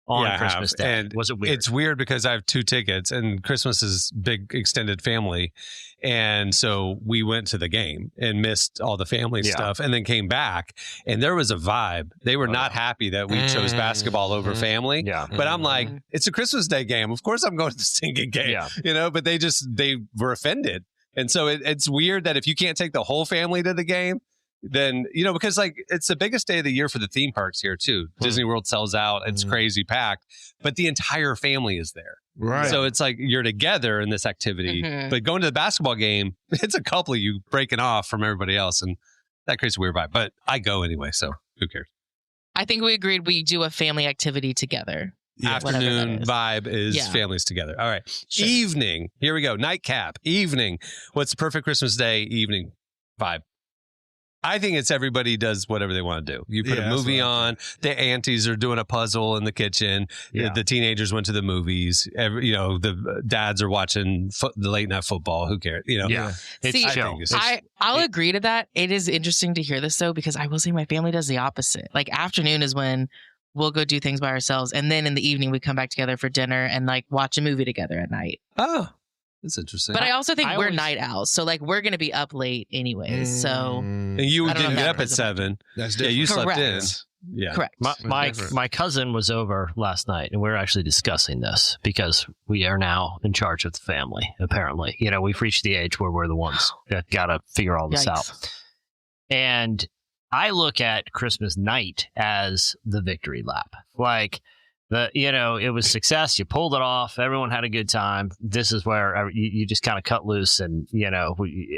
on Christmas Day? And was it weird? It's weird because I have 2 tickets, and Christmas is big extended family. And so we went to the game and missed all the family stuff, and then came back, and there was a vibe. They were not happy that we chose basketball over family. Yeah. But I'm like, it's a Christmas Day game. Of course I'm going to the singing game. Yeah. But they were offended. And so it's weird that if you can't take the whole family to the game, then, because like it's the biggest day of the year for the theme parks here too. Disney World sells out. It's crazy packed, but the entire family is there. Right. So it's like you're together in this activity, but going to the basketball game, it's a couple of you breaking off from everybody else. And that creates a weird vibe, but I go anyway. So who cares? I think we agreed we do a family activity together. Afternoon vibe is families together. All right. Sure. Evening. Here we go. Nightcap. Evening. What's the perfect Christmas Day evening vibe? I think it's everybody does whatever they want to do. You put a movie on. The aunties are doing a puzzle in the kitchen. Yeah. The teenagers went to the movies. The dads are watching the late night football. Who cares? Yeah. See, I'll agree to that. It is interesting to hear this though, because I will say my family does the opposite. Like afternoon is when we'll go do things by ourselves, and then in the evening we come back together for dinner and like watch a movie together at night. Oh. That's interesting. But I also think we're night owls, so like we're gonna be up late anyways. So and you I don't know didn't if get that up at plays a 7. That's yeah, you different. slept in. Yeah. Correct. My cousin was over last night, and we were actually discussing this because we are now in charge of the family, apparently. We've reached the age where we're the ones that got to figure all this out. And I look at Christmas night as the victory lap. Like, it was success. You pulled it off. Everyone had a good time. This is where you just kind of cut loose and,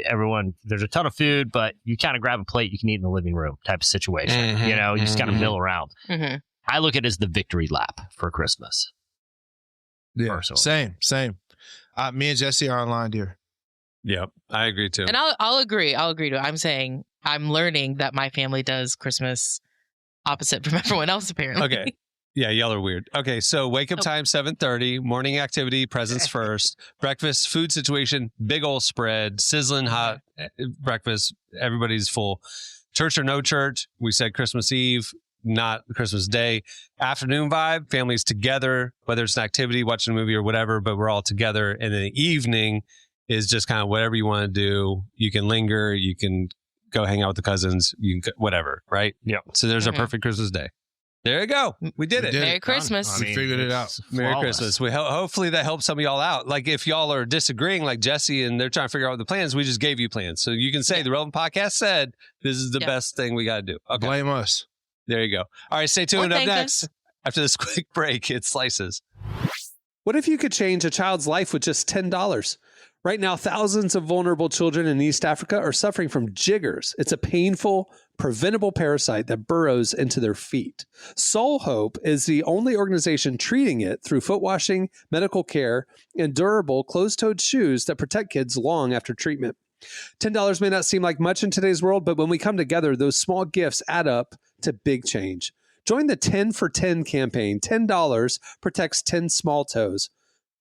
everyone, there's a ton of food, but you kind of grab a plate you can eat in the living room type of situation. You just kind of mill around. Mm-hmm. I look at it as the victory lap for Christmas. Yeah, personally. same. Me and Jesse are online, dear. Yep, I agree too. And I'll agree. I'll agree to it. I'm saying I'm learning that my family does Christmas opposite from everyone else, apparently. Okay. Yeah, y'all are weird. Okay, so wake up time 7:30, morning activity, presents first, breakfast, food situation, big old spread, sizzling hot breakfast, everybody's full. Church or no church, we said Christmas Eve, not Christmas Day. Afternoon vibe, families together, whether it's an activity, watching a movie or whatever, but we're all together. And then the evening is just kind of whatever you want to do. You can linger, you can go hang out with the cousins, you can whatever, right? Yeah. So there's a perfect Christmas day. There you go. We did it. Merry Christmas. We figured it out. Merry Christmas. We hopefully that helps some of y'all out. Like if y'all are disagreeing like Jesse and they're trying to figure out the plans, we just gave you plans. So you can say the Relevant Podcast said this is the best thing we got to do. Okay. Blame us. There you go. All right, stay tuned. Up next, after this quick break, it's Slices. What if you could change a child's life with just $10? Right now, thousands of vulnerable children in East Africa are suffering from jiggers. It's a painful, preventable parasite that burrows into their feet. Soul Hope is the only organization treating it through foot washing, medical care, and durable closed-toed shoes that protect kids long after treatment. $10 may not seem like much in today's world, but when we come together, those small gifts add up to big change. Join the 10 for 10 campaign. $10 protects 10 small toes.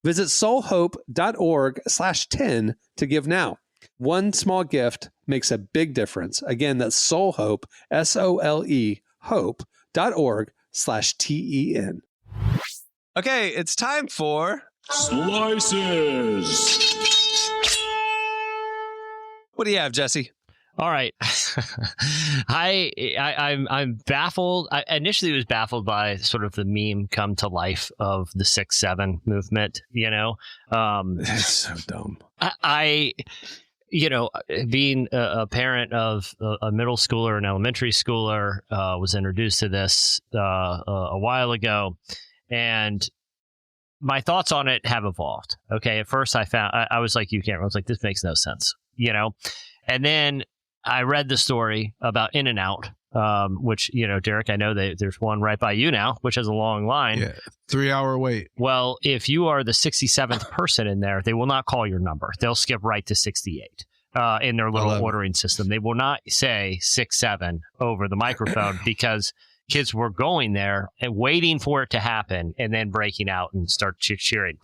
Visit soulhope.org/10 to give now. One small gift makes a big difference. Again, that's Soulhope, SOLE, hope.org/TEN. Okay, it's time for Slices. What do you have, Jesse? All right. I'm baffled. I initially was baffled by sort of the meme come to life of the 6-7 movement, That's so dumb. Being a parent of a middle schooler and elementary schooler, was introduced to this a while ago, and my thoughts on it have evolved. Okay, at first I was like, I was like, this makes no sense, and then I read the story about In-N-Out, which, Derek, I know that there's one right by you now, which has a long line. Yeah, 3-hour wait. Well, if you are the 67th person in there, they will not call your number. They'll skip right to 68 in their little ordering system. They will not say 6-7 over the microphone because kids were going there and waiting for it to happen and then breaking out and start cheering.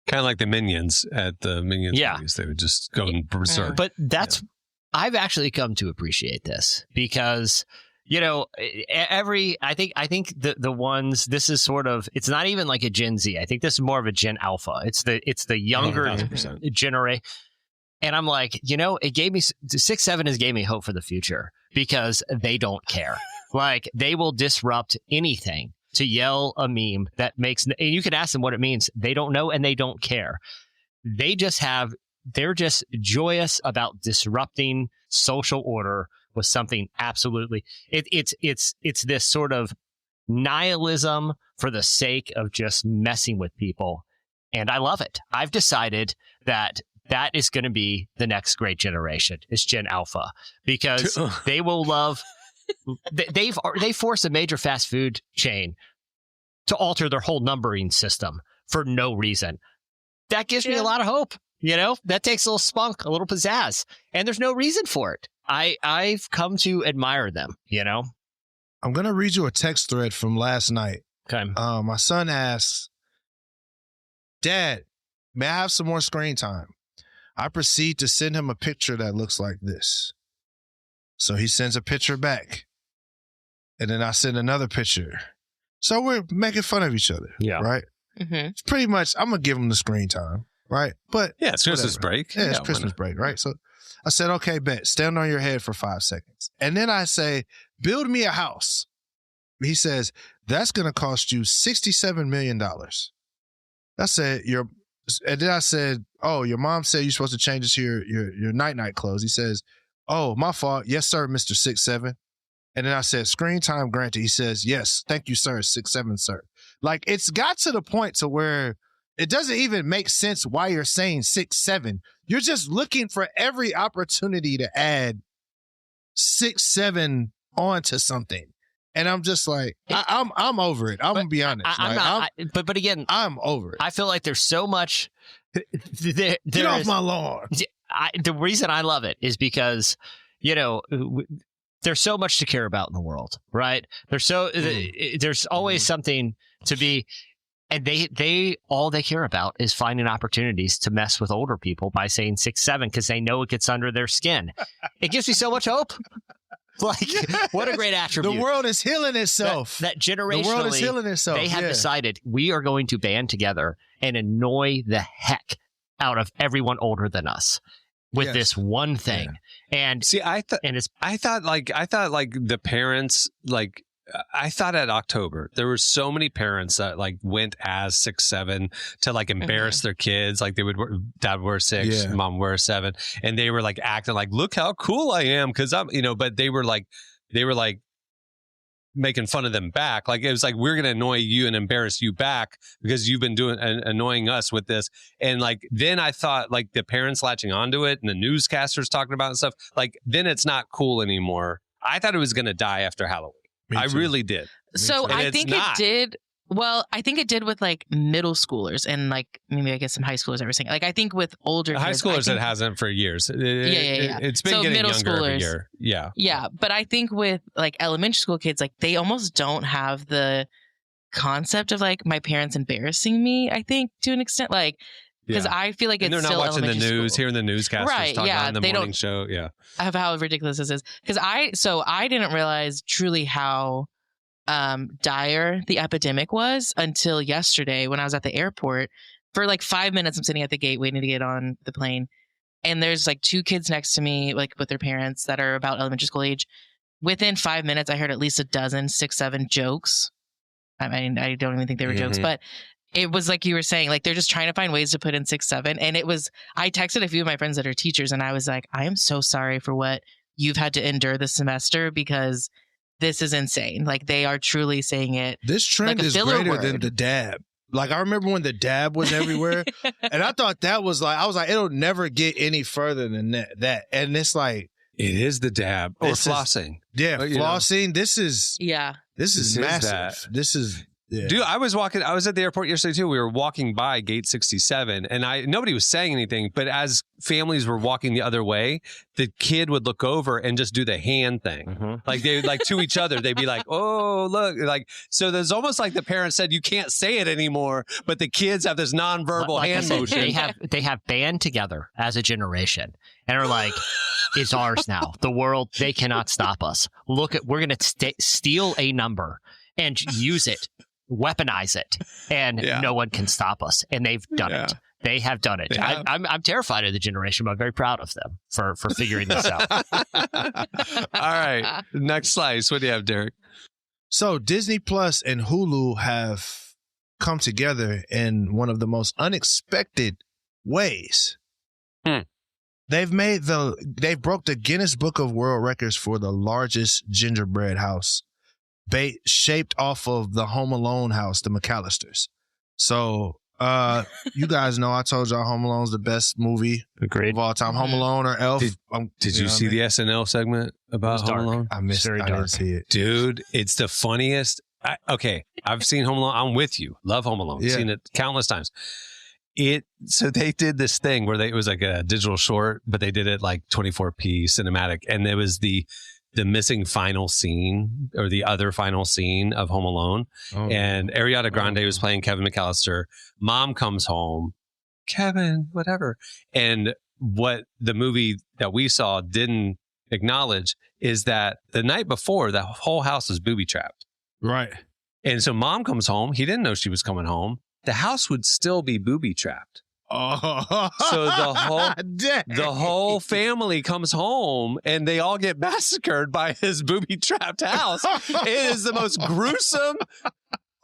Kind of like the Minions at the Minions movies. They would just go and berserk. But that's... I've actually come to appreciate this because, I think the ones, this is sort of, it's not even like a Gen Z. I think this is more of a Gen Alpha. It's the younger generation. And I'm like, it gave me, 6-7 has gave me hope for the future because they don't care. Like they will disrupt anything to yell a meme that makes, and you can ask them what it means. They don't know and they don't care. They're just joyous about disrupting social order with something absolutely. It's this sort of nihilism for the sake of just messing with people, and I love it. I've decided that is going to be the next great generation. It's Gen Alpha because they will love. They forced a major fast food chain to alter their whole numbering system for no reason. That gives me a lot of hope. That takes a little spunk, a little pizzazz, and there's no reason for it. I've come to admire them, I'm going to read you a text thread from last night. Okay. My son asks, Dad, may I have some more screen time? I proceed to send him a picture that looks like this. So he sends a picture back. And then I send another picture. So we're making fun of each other. Yeah. Right? Mm-hmm. It's pretty much, I'm going to give him the screen time. Right. But yeah, it's Christmas break. Yeah, it's Christmas break. Right. So I said, okay, bet. Stand on your head for 5 seconds. And then I say, build me a house. he says, that's going to cost you $67 million. I said, and then I said, oh, your mom said you're supposed to change this to your night clothes. He says, oh, my fault. Yes, sir, Mr. 6'7". And then I said, screen time granted. He says, yes, thank you, sir, 6'7", sir. Like, it's got to the point to where it doesn't even make sense why you're saying 6'7". You're just looking for every opportunity to add 6'7" onto something. And I'm just like, I'm over it. I'm gonna be honest. But again, I'm over it. I feel like there's so much. Get off my lawn. The reason I love it is because, there's so much to care about in the world, right? There's always something to be, and they all they care about is finding opportunities to mess with older people by saying 6'7" because they know it gets under their skin. It gives me so much hope. Like, what a great attribute. The world is healing itself. That generationally, the world is healing itself. They have decided we are going to band together and annoy the heck out of everyone older than us with this one thing. Yeah. And see, I thought the parents, like, I thought at October there were so many parents that like went as 6'7" to like embarrass their kids. Like dad wear 6, mom wear 7, and they were like acting like, look how cool I am because I'm, but they were like making fun of them back. Like, it was like, we're gonna annoy you and embarrass you back because you've been annoying us with this. And like, then I thought like the parents latching onto it and the newscasters talking about it and stuff, like, then it's not cool anymore. I thought it was gonna die after Halloween. I really did. So I think it did. Well, I think it did with like middle schoolers and like maybe I guess some high schoolers. Everything. Like, I think with older high schoolers, it hasn't for years. It's been so getting middle younger schoolers, every year. Yeah. Yeah, but I think with like elementary school kids, like they almost don't have the concept of like my parents embarrassing me. I think to an extent, like. Because I feel like and it's they're not still watching the news, school. hearing the newscasters talking about in the morning show. Yeah, of how ridiculous this is. Because I didn't realize truly how dire the epidemic was until yesterday when I was at the airport. For like 5 minutes, I'm sitting at the gate waiting to get on the plane, and there's like 2 kids next to me, like with their parents that are about elementary school age. Within 5 minutes, I heard at least a dozen 6'7" jokes. I mean, I don't even think they were jokes, but. It was like you were saying, like they're just trying to find ways to put in 6'7". And I texted a few of my friends that are teachers and I was like, I am so sorry for what you've had to endure this semester because this is insane. Like they are truly saying it. This trend is greater than the dab. Like I remember when the dab was everywhere and I thought that was like, I was like, it'll never get any further than that. And it's like. It is the dab or flossing. Flossing. This is massive. This is. Yeah. Dude, I was at the airport yesterday too. We were walking by gate 67 and nobody was saying anything, but as families were walking the other way, the kid would look over and just do the hand thing. Mm-hmm. Like they would like to each other. They'd be like, oh, look. Like, so there's almost like the parents said, you can't say it anymore, but the kids have this nonverbal hand motion. They have band together as a generation and are like, it's ours now. The world, they cannot stop us. Look we're going to steal a number and use it. Weaponize it, and no one can stop us. And they've done it. They have done it. I'm terrified of the generation, but I'm very proud of them for figuring this out. All right, next slice. What do you have, Derek? So Disney Plus and Hulu have come together in one of the most unexpected ways. They've broke the Guinness Book of World Records for the largest gingerbread house. Shaped off of the Home Alone house, the McAllisters. So, you guys know I told y'all Home Alone's the best movie of all time. Home Alone or Elf. Did you see the SNL segment about Home Alone? I missed it. I didn't see it. Dude, it's the funniest. I've seen Home Alone. I'm with you. Love Home Alone. Seen it countless times. So they did this thing where it was like a digital short, but they did it like 24p cinematic. And it was the missing final scene or the other final scene of Home Alone. And Ariana Grande was playing Kevin McAllister. Mom comes home, Kevin, whatever. And what the movie that we saw didn't acknowledge is that the night before, the whole house was booby trapped. Right. And so mom comes home. He didn't know she was coming home. The house would still be booby trapped. Oh. So the whole family comes home and they all get massacred by his booby-trapped house. It is the most gruesome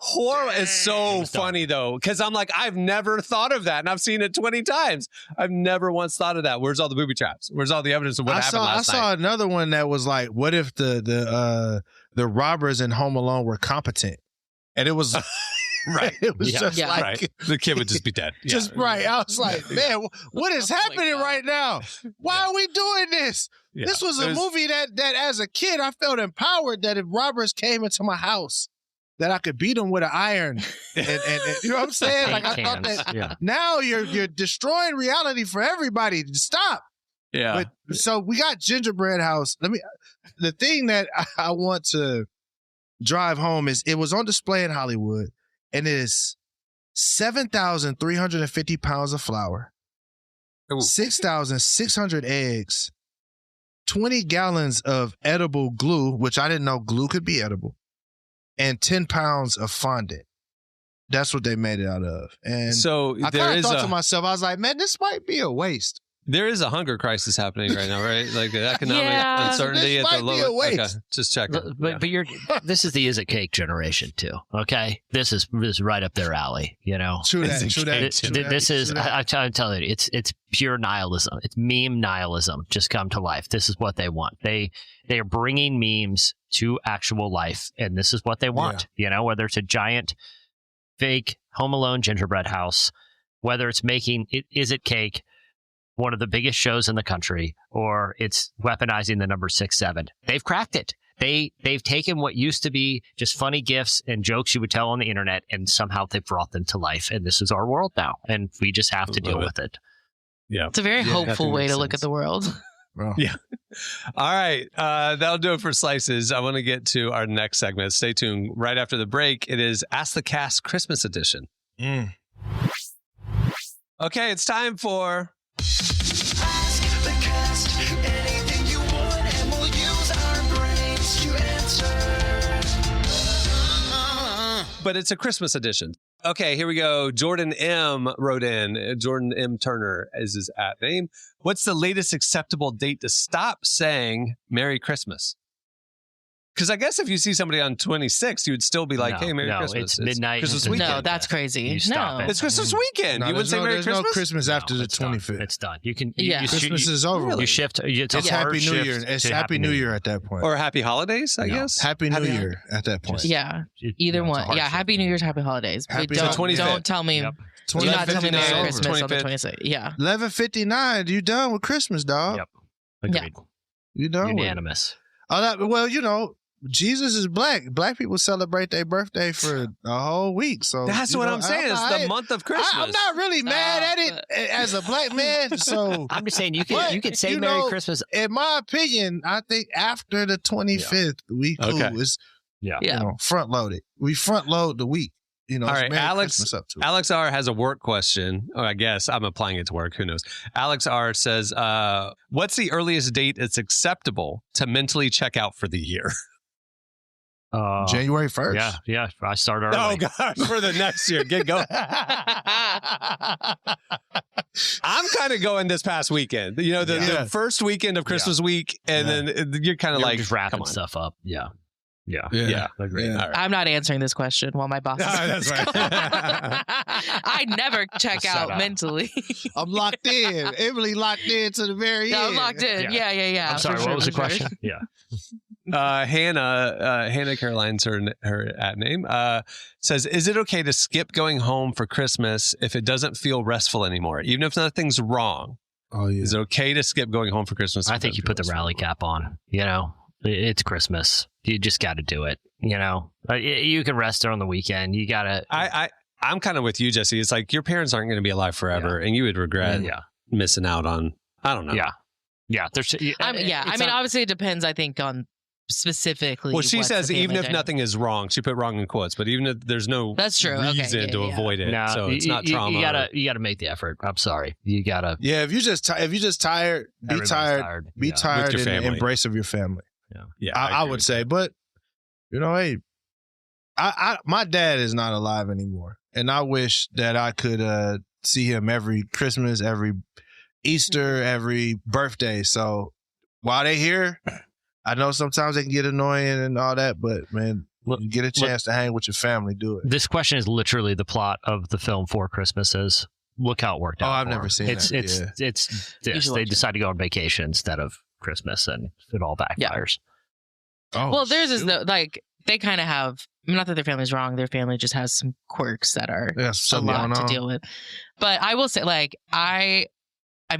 horror. It's so funny though, because I'm like, I've never thought of that, and I've seen it 20 times. I've never once thought of that. Where's all the booby traps? Where's all the evidence of what happened last night? I saw another one that was like, what if the robbers in Home Alone were competent? And it was right. It was just like right. The kid would just be dead. Just right. I was like, man, what is happening right now? Why are we doing this? Yeah. This was a movie that as a kid I felt empowered that if robbers came into my house, that I could beat them with an iron, and you know what I'm saying? Like I thought that now you're destroying reality for everybody. Stop. Yeah. But so we got Gingerbread House. The thing that I want to drive home is it was on display in Hollywood, and it is 7,350 pounds of flour, 6,600 eggs, 20 gallons of edible glue, which I didn't know glue could be edible, and 10 pounds of fondant. That's what they made it out of. And so I kind of thought to myself, I was like, man, this might be a waste. There is a hunger crisis happening right now, right? Like the economic uncertainty at the low. Okay, just check. But this is the is it cake generation too. Okay, this is right up their alley. You know, true that. This is. I'm telling you, it's pure nihilism. It's meme nihilism. Just come to life. This is what they want. They are bringing memes to actual life, and this is what they want. Yeah. You know, whether it's a giant fake Home Alone gingerbread house, whether it's making is it cake, one of the biggest shows in the country, or it's weaponizing the number 6-7. They've cracked it. They've taken what used to be just funny gifs and jokes you would tell on the internet, and somehow they've brought them to life. And this is our world now, and we just have to deal with it. Yeah, it's a very hopeful way to look at the world. Well. Yeah. All right. That'll do it for Slices. I want to get to our next segment. Stay tuned. Right after the break, it is Ask the Cast Christmas Edition. Okay, it's time for Ask the Cast anything you want, and we'll use our brains to answer. But it's a Christmas edition. Okay, here we go. Jordan M. wrote in. Jordan M. Turner is his @name. What's the latest acceptable date to stop saying Merry Christmas? Because I guess if you see somebody on 26th, you would still be like, hey, Merry Christmas. It's midnight. Christmas weekend. No, that's crazy. You stop it. It's Christmas weekend. You wouldn't say Merry Christmas? There's no Christmas after the 25th. It's done. You can. Christmas is over. You shift. It's Happy New Year. It's Happy New Year at that point. Or Happy Holidays, I guess. Happy New Year at that point. Yeah. Either one. Yeah. Happy New Year's, Happy Holidays. But don't tell me. Do not tell me Merry Christmas on the 26th. Yeah. 11:59. You done with Christmas, dog? Yep. Agreed. You done? Unanimous. Well, you know, Jesus is black. Black people celebrate their birthday for a whole week. So that's what I'm saying. It's the month of Christmas. I'm not really mad at it as a black man. So I'm just saying you can say Merry Christmas. In my opinion, I think after the 25th, we cool. Okay. It's front loaded. We front load the week. You know, all right, Merry Alex R has a work question. I guess I'm applying it to work. Who knows? Alex R says, what's the earliest date it's acceptable to mentally check out for the year? January 1st. Yeah. I start early. Oh, gosh, for the next year. Get going. I'm kind of going this past weekend. You know, the first weekend of Christmas week, and then you're kind of like just wrapping stuff up. Yeah. Agreed. Yeah. Right. I'm not answering this question while my boss is. That's right. I never check out mentally. I'm locked in. Emily locked in to the very end. I'm locked in. Yeah. I'm sorry. What was the question? Yeah. Hannah Caroline's her @name, says, is it okay to skip going home for Christmas if it doesn't feel restful anymore, even if nothing's wrong? Oh yeah. Is it okay to skip going home for Christmas? I think you put the rally cap on. You know, it's Christmas. You just got to do it. You know, you can rest on the weekend. You got to. I'm kind of with you, Jesse. It's like your parents aren't going to be alive forever, and you would regret missing out on. I don't know. Yeah. I mean, obviously, it depends. I think on specifically. Well, she says even if nothing is wrong, she put wrong in quotes, but even if there's no reason to avoid it, so it's not trauma. You gotta make the effort. I'm sorry, you gotta. Yeah, if you just tired, be tired in the embrace of your family. Yeah. I would say, but you know, hey, my dad is not alive anymore, and I wish that I could see him every Christmas, every Easter, every birthday. So while they here, I know sometimes they can get annoying and all that, but man, you get a chance to hang with your family, do it. This question is literally the plot of the film Four Christmases. Look how it worked out. Oh, I've never seen that. It's this. They decide to go on vacation instead of Christmas, and it all backfires. Yeah. Oh, well, theirs is like they kind of have. Not that their family's wrong. Their family just has some quirks that are a lot to deal with. But I will say, like, I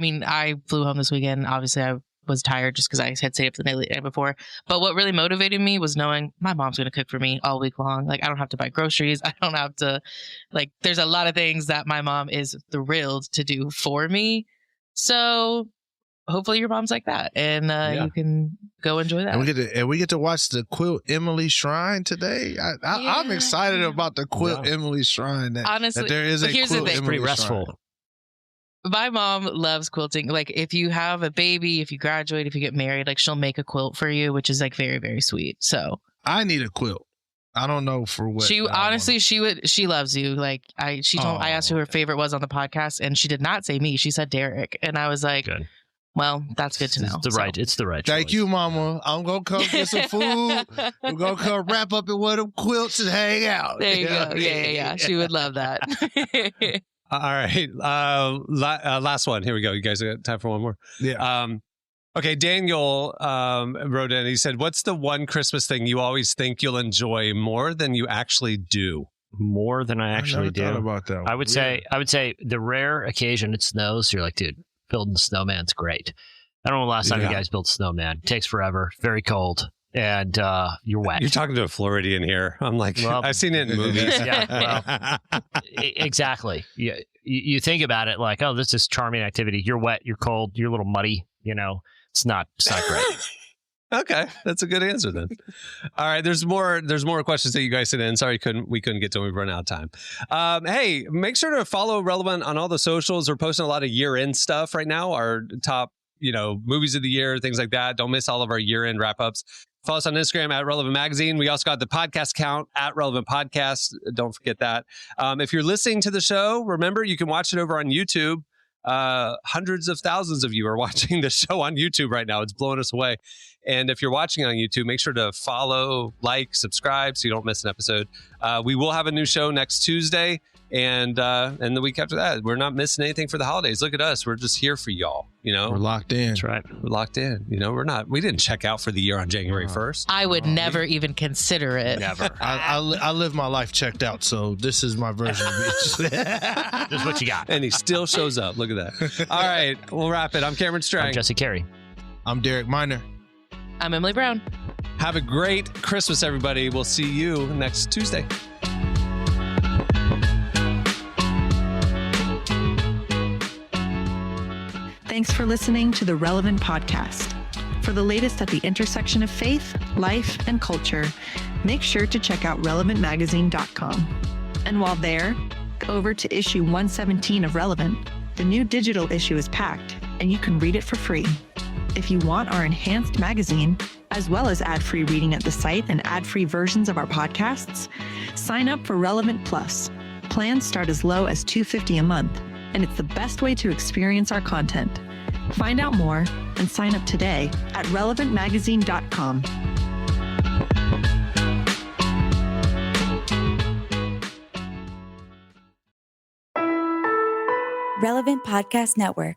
mean, I flew home this weekend. Obviously, I was tired just because I had stayed up the night before. But what really motivated me was knowing my mom's going to cook for me all week long. Like, I don't have to buy groceries. I don't have to, like, there's a lot of things that my mom is thrilled to do for me. So hopefully your mom's like that, and you can go enjoy that. And we get to watch the Quilt Emily Shrine today. I'm excited about the Quilt Emily Shrine. Honestly, that there is a here's Quilt the thing. Emily Pretty restful. Shrine. My mom loves quilting. Like, if you have a baby, if you graduate, if you get married, like, she'll make a quilt for you, which is like very, very sweet. So I need a quilt. I don't know for what. She honestly, she loves you. Like, I asked who her favorite was on the podcast, and she did not say me. She said Derek, and I was like, good. Well, that's good to know. It's the right. Thank you, Mama. I'm gonna come get some food. We're gonna come wrap up in one of them quilts and hang out. There you go. Yeah. She would love that. All right. Last one. Here we go. You guys got time for one more? Yeah. Okay. Daniel wrote in. He said, "What's the one Christmas thing you always think you'll enjoy more than you actually do?" More than I actually do. Thought about that one. I would say the rare occasion it snows, you're like, dude, building a snowman's great. I don't know the last time you guys built a snowman. It takes forever. Very cold. And you're wet. You're talking to a Floridian here. I'm like, well, I've seen it in movies. Yeah, well, exactly. You think about it like, oh, this is charming activity. You're wet. You're cold. You're a little muddy. You know, it's not great. Okay, that's a good answer then. All right, there's more questions that you guys sent in. Sorry, we couldn't get to them. We've run out of time. Hey, make sure to follow Relevant on all the socials. We're posting a lot of year-end stuff right now. Our top, movies of the year, things like that. Don't miss all of our year-end wrap-ups. Follow us on Instagram at Relevant Magazine. We also got the podcast account at Relevant Podcast. Don't forget that. If you're listening to the show, remember you can watch it over on YouTube. Hundreds of thousands of you are watching the show on YouTube right now. It's blowing us away. And if you're watching on YouTube, make sure to follow, like, subscribe so you don't miss an episode. We will have a new show next Tuesday. And the week after that, we're not missing anything for the holidays. Look at us. We're just here for y'all. We're locked in. That's right. We're locked in. We didn't check out for the year on January 1st. I would never even consider it. Never. I live my life checked out. So this is my version of it. This is what you got. And he still shows up. Look at that. All right. We'll wrap it. I'm Cameron Strang. I'm Jesse Carey. I'm Derek Miner. I'm Emily Brown. Have a great Christmas, everybody. We'll see you next Tuesday. Thanks for listening to the Relevant Podcast. For the latest at the intersection of faith, life, and culture, make sure to check out relevantmagazine.com. And while there, go over to issue 117 of Relevant. The new digital issue is packed, and you can read it for free. If you want our enhanced magazine, as well as ad-free reading at the site and ad-free versions of our podcasts, sign up for Relevant Plus. Plans start as low as $2.50 a month, and it's the best way to experience our content. Find out more and sign up today at relevantmagazine.com. Relevant Podcast Network.